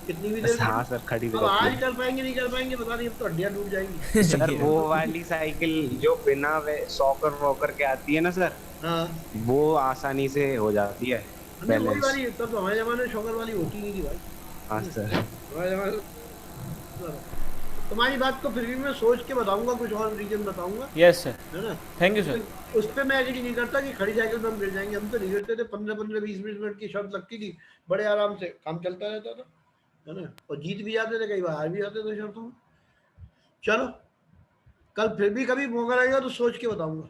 कितनी भी देर हाँ करो। सर, खड़ी अब रहती आज है। कर पाएंगे नहीं कर पाएंगे पता नहीं, अब तो हड्डियां टूट जाएंगी। सर ये वो वाली साइकिल जो बिना सॉकर वॉकर के आती है ना सर, हाँ, वो आसानी से हो जाती है नहीं वही बैलेंस। वाली, तब तो हमारे जमाने में शॉकर वाली होती नहीं थी भाई, हाँ है ना? सर। हमारे जमाने में तुम्हारी बात को फिर भी मैं सोच के बताऊंगा, कुछ और रीजन बताऊंगा, यस सर, है ना। Thank you sir. उस पे मैं एग्री नहीं करता कि खड़ी साइकिल पे हम गिर जाएंगे, हम तो नहीं गिरते थे, 15-20 मिनट की शर्त लगती थी, बड़े आराम से काम चलता रहता था, है ना, और जीत भी जाते थे, कई बार हार भी जाते थे शर्तों में। चलो, कल फिर भी कभी मौका लगेगा तो सोच के बताऊंगा।